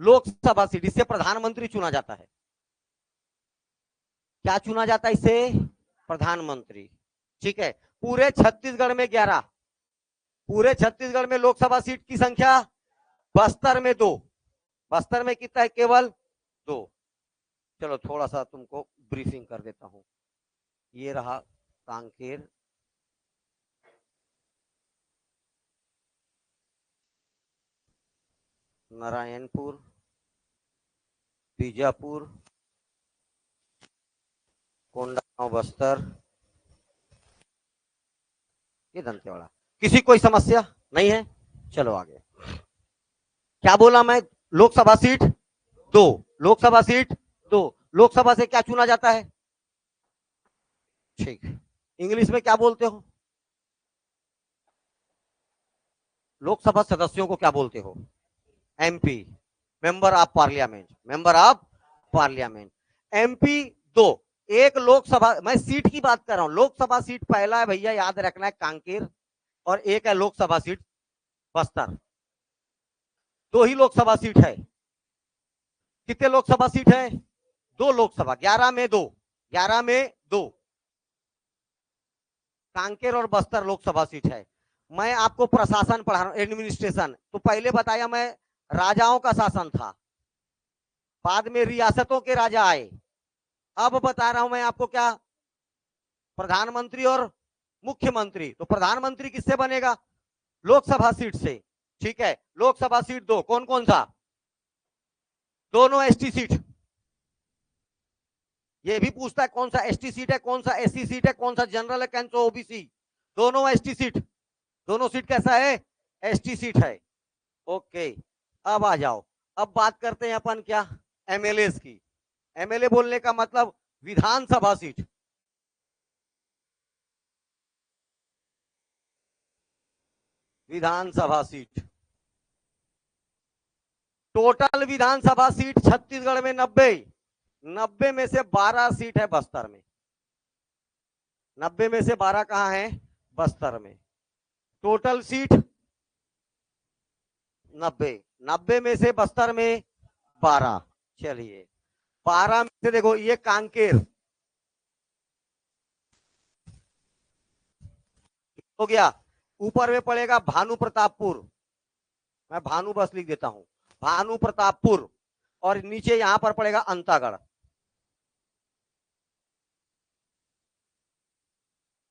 Lok Sabha seat. इससे प्रधानमंत्री चुना जाता है। क्या चुना जाता है इससे? प्रधानमंत्री। ठीक है, पूरे छत्तीसगढ़ में 11, पूरे छत्तीसगढ़ में लोकसभा सीट की संख्या, बस्तर में 2। बस्तर में कितना है? केवल 2। चलो थोड़ा सा तुमको ब्रीफिंग कर देता हूं। ये रहा कांकेर, नारायणपुर, बीजापुर, कोंडागांव बस्तर, ये दंतेवाड़ा। किसी कोई समस्या नहीं है? चलो आगे। क्या बोला मैं? Lok Sabha seat 2, Lok Sabha seat 2। लोकसभा से क्या चुना जाता है? ठीक, इंग्लिश में क्या बोलते हो? लोकसभा सदस्यों को क्या बोलते हो? MP, member of parliament, member of parliament. MP 2। एक लोकसभा, मैं सीट की बात कर रहा हूं, लोकसभा सीट पहला है भैया, याद रखना है, कांकेर, और एक है लोकसभा सीट बस्तर। 2 ही लोकसभा सीट है। कितने लोकसभा सीट है? 2 लोकसभा, 11 में 2, 11 में 2। कांकेर और बस्तर लोकसभा सीट है। मैं आपको प्रशासन पढ़ा रहा हूं, एडमिनिस्ट्रेशन। तो पहले बताया मैं, राजाओं का शासन था, बाद में रियासतों के राजा आए। अब बता रहा हूं मैं आपको क्या? प्रधानमंत्री और मुख्यमंत्री। तो प्रधानमंत्री किससे बनेगा? लोकसभा सीट से। ठीक है, लोकसभा सीट 2, कौन कौन सा? दोनों एसटी सीट। ये भी पूछता है कौन सा एसटी सीट है, कौन सा एससी सीट है, कौन सा जनरल है, कौन सा ओबीसी। दोनों एसटी सीट, दोनों सीट कैसा है? एसटी सीट है। ओके, अब आ जाओ, अब बात करते हैं अपन क्या? एमएलए की। एमएलए बोलने का मतलब विधानसभा सीट। विधानसभा सीट, टोटल विधानसभा सीट छत्तीसगढ़ में 90। 90 में से 12 सीट है बस्तर में। 90 में से 12 कहां है? बस्तर में। टोटल सीट 90, 90 में से बस्तर में 12। चलिए 12 में से देखो ये कांकेर हो गया, ऊपर में पड़ेगा भानु प्रतापपुर, मैं भानु बस लिख देता हूं, भानु प्रतापपुर, और नीचे यहां पर पड़ेगा अंतागढ़।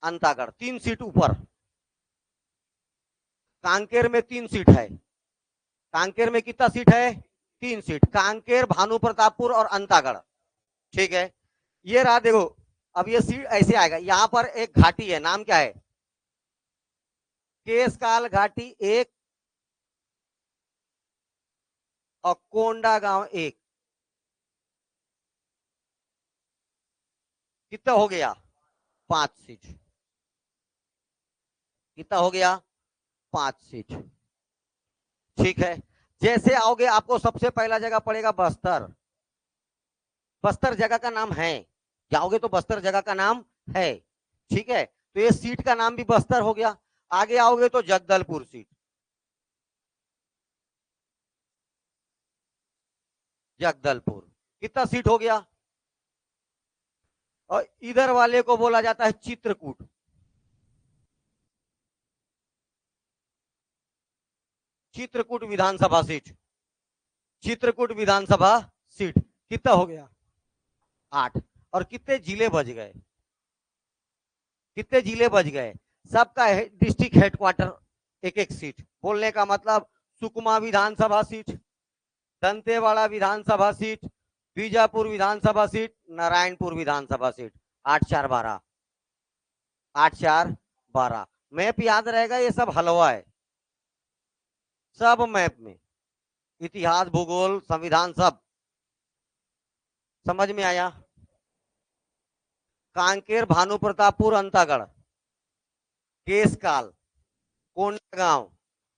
अंतागढ़ 3 सीट ऊपर, कांकेर में 3 सीट है, कांकेर में कितना सीट है? 3 सीट, कांकेर, भानु प्रतापपुर और अंतागढ़। ठीक है, ये रहा देखो, अब ये सीट ऐसे आएगा, यहां पर एक घाटी है, नाम क्या है? केसकाल घाटी 1 और कोंडा गांव 1। कितना हो गया? 5 सीट। कितना हो गया? 5 सीट। ठीक है, जैसे आओगे आपको सबसे पहला जगह पड़ेगा बस्तर। बस्तर जगह का नाम है, जाओगे तो बस्तर जगह का नाम है। ठीक है, तो ये सीट का नाम भी बस्तर हो गया। आगे आओगे तो जगदलपुर सीट, जगदलपुर कितना सीट हो गया? और इधर वाले को बोला जाता है चित्रकूट। चित्रकूट विधानसभा सीट, चित्रकूट विधानसभा सीट कितना हो गया? 8। और कितने जिले बच गए? कितने जिले बच गए? सबका डिस्ट्रिक्ट हेडक्वार्टर एक एक सीट। बोलने का मतलब सुकमा विधानसभा सीट, दंतेवाड़ा विधानसभा सीट, बीजापुर विधानसभा सीट, नारायणपुर विधानसभा सीट। 8 4 12, 8 4 12। मैप याद रहेगा, ये सब हलवा है, सब मैप में, इतिहास, भूगोल, संविधान, सब समझ में आया? कांकेर, भानु प्रतापपुर, अंतागढ़, केसकाल, कोंडागांव,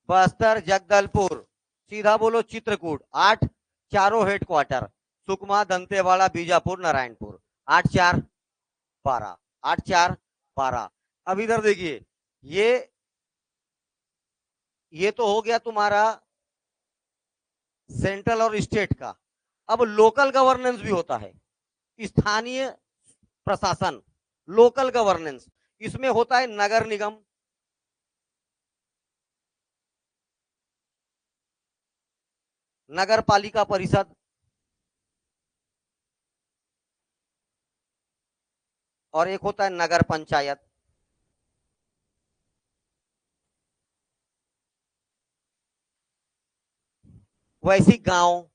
बस्तर, जगदलपुर, सीधा बोलो चित्रकूट। 8 चारों हेडक्वार्टर, सुकमा, दंतेवाड़ा, बीजापुर, नारायणपुर। 8 4 12, 8 4 12। अब इधर देखिए, ये तो हो गया तुम्हारा सेंट्रल और स्टेट का। अब लोकल गवर्नेंस भी होता है, स्थानीय प्रशासन, लोकल गवर्नेंस। इसमें होता है नगर निगम, नगर पालिका परिषद, और एक होता है नगर पंचायत। वैसी गांव,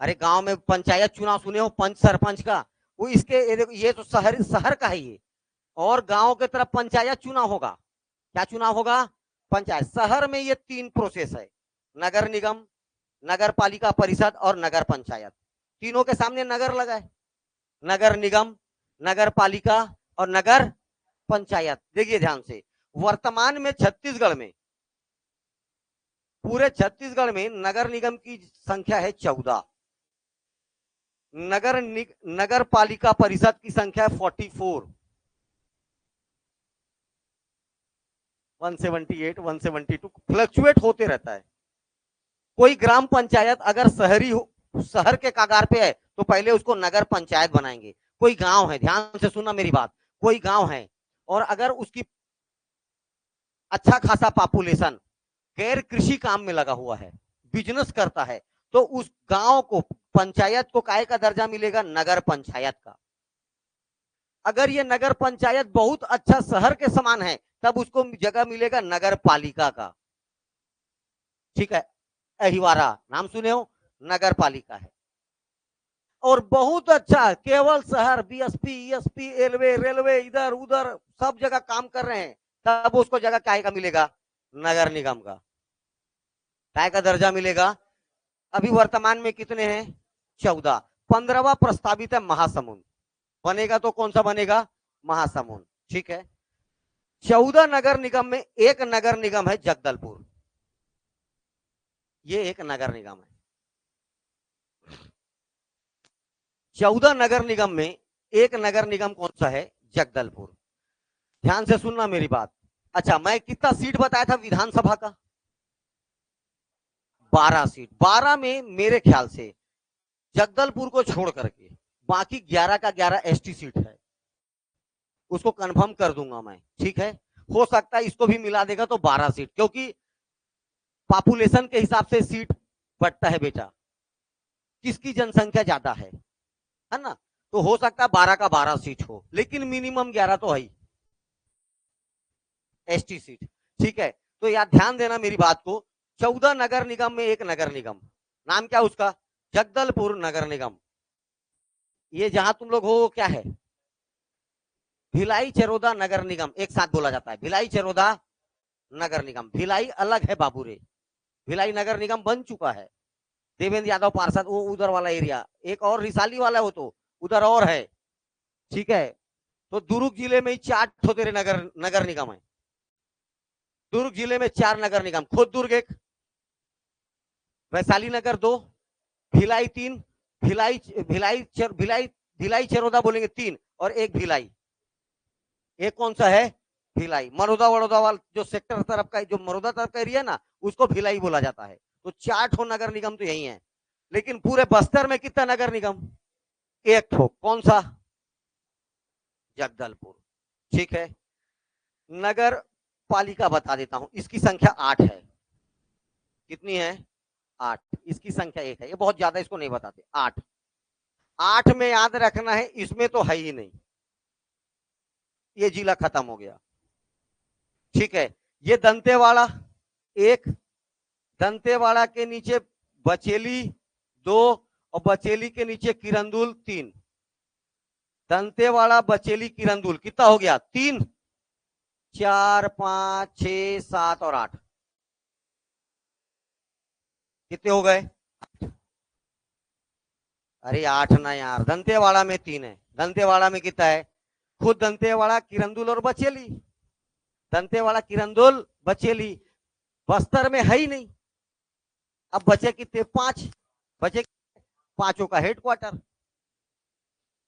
अरे गांव में पंचायत चुनाव सुने हो, पंच सरपंच का, वो इसके ये तो शहर शहर का है ये, और गांव के तरफ पंचायत चुनाव होगा। क्या चुनाव होगा? पंचायत। शहर में ये 3 प्रोसेस है, नगर निगम, नगर पालिका परिषद और नगर पंचायत। तीनों के सामने नगर लगा है, नगर निगम, नगर पालिका और नगर पंचायत। देखिए ध्यान से, वर्तमान में छत्तीसगढ़ में, पूरे छत्तीसगढ़ में नगर निगम की संख्या है 14, नगर पालिका परिषद की संख्या है 44, 178, 172, फ्लक्चुएट होते रहता है। कोई ग्राम पंचायत अगर शहरी हो, शहर के कागार पे है, तो पहले उसको नगर पंचायत बनाएंगे। कोई गांव है, ध्यान से सुनना मेरी बात, कोई गांव है और अगर उसकी अच्छा खासा पॉपुलेशन गैर कृषि काम में लगा हुआ है, बिजनेस करता है, तो उस गांव को, पंचायत को काय का दर्जा मिलेगा? नगर पंचायत का। अगर ये नगर पंचायत बहुत अच्छा शहर के समान है, तब उसको जगह मिलेगा नगर पालिका का। ठीक है, अहिवारा नाम सुने हो, नगर पालिका है। और बहुत अच्छा, केवल शहर, बीएसपी, ईएसपी, रेलवे इधर उधर सब जगह काम कर रहे हैं, तब उसको जगह काय का मिलेगा? नगर निगम का। काय का दर्जा मिलेगा? अभी वर्तमान में कितने हैं? 14। 15वां प्रस्तावित है महासमुंद, बनेगा तो कौन सा बनेगा? महासमुंद। ठीक है, 14 नगर निगम में एक नगर निगम है जगदलपुर, ये एक नगर निगम है। 14 नगर निगम में एक नगर निगम कौन सा है? जगदलपुर। ध्यान से सुनना मेरी बात। अच्छा, मैं कितना सीट बताया था विधानसभा का? 12 सीट। 12 में मेरे ख्याल से जगदलपुर को छोड़ करके बाकी 11 का 11 एसटी सीट है, उसको कंफर्म कर दूंगा मैं, ठीक है। हो सकता है इसको भी मिला देगा तो 12 सीट, क्योंकि पॉपुलेशन के हिसाब से सीट बढ़ता है बेटा, किसकी जनसंख्या ज्यादा है ना। तो हो सकता है 12 का 12 सीट हो, लेकिन मिनिमम 11 तो है ही एसटी सीट, ठीक है। तो यार ध्यान देना मेरी बात को। 14 नगर निगम में एक नगर निगम, नाम क्या उसका, जगदलपुर नगर निगम। ये जहां तुम लोग हो क्या है, भिलाई चरोदा नगर निगम, एक साथ बोला जाता है भिलाई चरोदा नगर निगम। भिलाई अलग है बाबूरे, भिलाई नगर निगम बन चुका है, देवेंद्र यादव पार्षद, वो उधर वाला एरिया। एक और रिसाली वाला हो तो उधर और है, ठीक है। तो दुर्ग जिले में 4 ठो तेरे नगर निगम है। दुर्ग जिले में 4 नगर निगम, खुद दुर्ग 1, वैशाली नगर 2, भिलाई 3, भिलाई भिलाई भिलाई भिलाई चरोदा बोलेंगे 3, और एक भिलाई। एक कौन सा है, भिलाई। मरोदा वड़ोदा वाला जो सेक्टर तरफ का, जो मरोदा तरफ का एरिया ना, उसको भिलाई बोला जाता है। तो 4 ठो नगर निगम तो यही है। लेकिन पूरे बस्तर में कितना नगर निगम, एक ठो, कौन सा, जगदलपुर, ठीक है। नगर पालिका बता देता हूं, इसकी संख्या 8 है। कितनी है, 8। इसकी संख्या 1 है, ये बहुत ज्यादा इसको नहीं बताते। 8, 8 में याद रखना है, इसमें तो है ही नहीं, ये जिला खत्म हो गया, ठीक है। ये दंतेवाड़ा 1, दंतेवाड़ा के नीचे बचेली 2, और बचेली के नीचे किरंदुल 3। दंतेवाड़ा बचेली किरंदुल कितना हो गया, 3, 4, 5, 6, 7 और 8, कितने हो गए, अरे 8 ना यार, दंतेवाड़ा में 3 है। दंतेवाड़ा में कितना है, खुद दंतेवाड़ा किरंदुल और बचेली, दंतेवाड़ा किरंदुल बचेली, बस्तर में है ही नहीं। अब बचे कितने, 5 बचे, 5 का हेडक्वार्टर,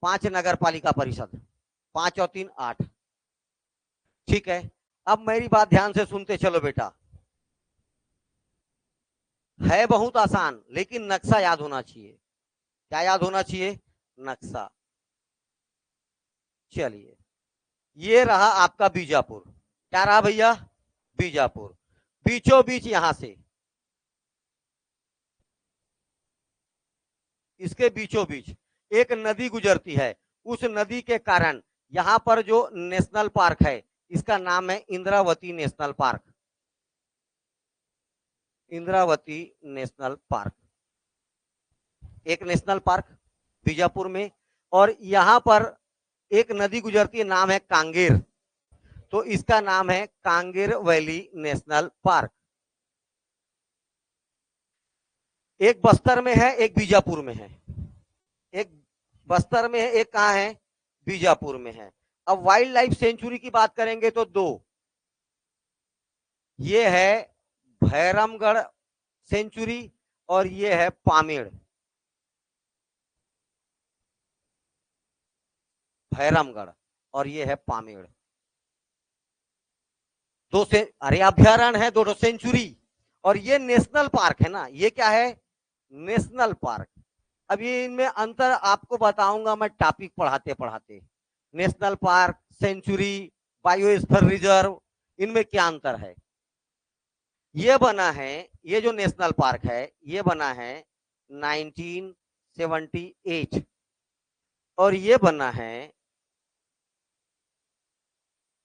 5 नगर पालिका परिषद, 5 और 3 8, ठीक है। अब मेरी बात ध्यान से सुनते चलो बेटा, है बहुत आसान, लेकिन नक्शा याद होना चाहिए। क्या याद होना चाहिए, नक्शा। चलिए, ये रहा आपका बीजापुर, क्या रहा भैया, बीजापुर। बीचों बीच यहां से, इसके बीचों बीच एक नदी गुजरती है। उस नदी के कारण यहां पर जो नेशनल पार्क है, इसका नाम है Indravati national park. Indravati national park, एक नेशनल पार्क बीजापुर में। और यहां पर एक नदी गुजरती है, नाम है कांगेर, तो इसका नाम है कांगेर वैली नेशनल पार्क। एक बस्तर में है, एक बीजापुर में है। एक बस्तर में है, एक कहां है, बीजापुर में है। अब वाइल्ड लाइफ सेंचुरी की बात करेंगे तो 2, ये है भैरमगढ़ सेंचुरी, और ये है पामेड़, भैरमगढ़ और ये है पामेड़। 2 से अरे अभ्यारण्य है, 2 सेंचुरी, और ये नेशनल पार्क है ना, ये क्या है, नेशनल पार्क। अब ये इनमें अंतर आपको बताऊंगा मैं टॉपिक पढ़ाते पढ़ाते। National park, sanctuary, biosphere reserve, इनमें क्या अंतर है। ये बना है, ये जो नेशनल पार्क है ये बना है 1978, और ये बना है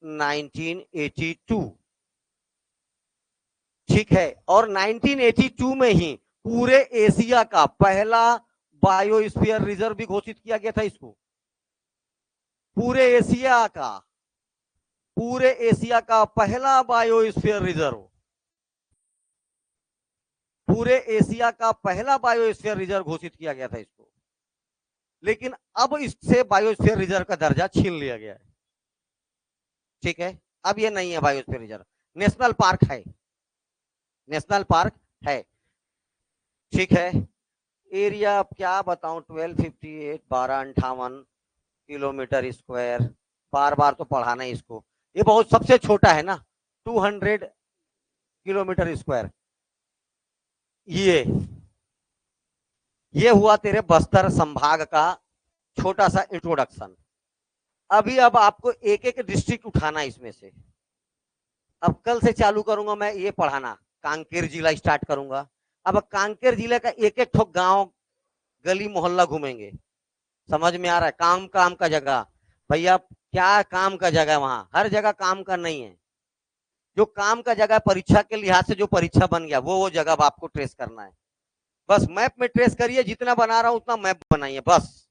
1982, ठीक है। और 1982 में ही पूरे एशिया का पहला बायोस्फीयर रिजर्व भी घोषित किया गया था इसको। पूरे एशिया का पहला बायोस्फीयर रिजर्व, पूरे एशिया का पहला बायोस्फीयर रिजर्व घोषित किया गया था इसको। लेकिन अब इससे बायोस्फीयर रिजर्व का दर्जा छीन लिया गया है, ठीक है। अब ये नहीं है बायोस्फीयर रिजर्व, नेशनल पार्क है, नेशनल पार्क है, ठीक है। एरिया क्या बताऊं, 1258, 1258 किलोमीटर स्क्वायर। बार बार तो पढ़ाना है इसको, ये बहुत सबसे छोटा है ना, 200 किलोमीटर स्क्वायर। ये हुआ तेरे बस्तर संभाग का छोटा सा इंट्रोडक्शन। अब आपको एक एक डिस्ट्रिक्ट उठाना है इसमें से। अब कल से चालू करूंगा मैं ये पढ़ाना, कांकेर जिला स्टार्ट करूंगा। अब कांकेर जिले का एक एक ठोक गांव गली मोहल्ला घूमेंगे। समझ में आ रहा है? काम काम का जगह भैया, क्या काम का जगह, वहां हर जगह काम का नहीं है। जो काम का जगह परीक्षा के लिहाज से जो परीक्षा बन गया वो जगह आपको ट्रेस करना है। बस मैप में ट्रेस करिए, जितना बना रहा हूं उतना मैप बनाइए बस।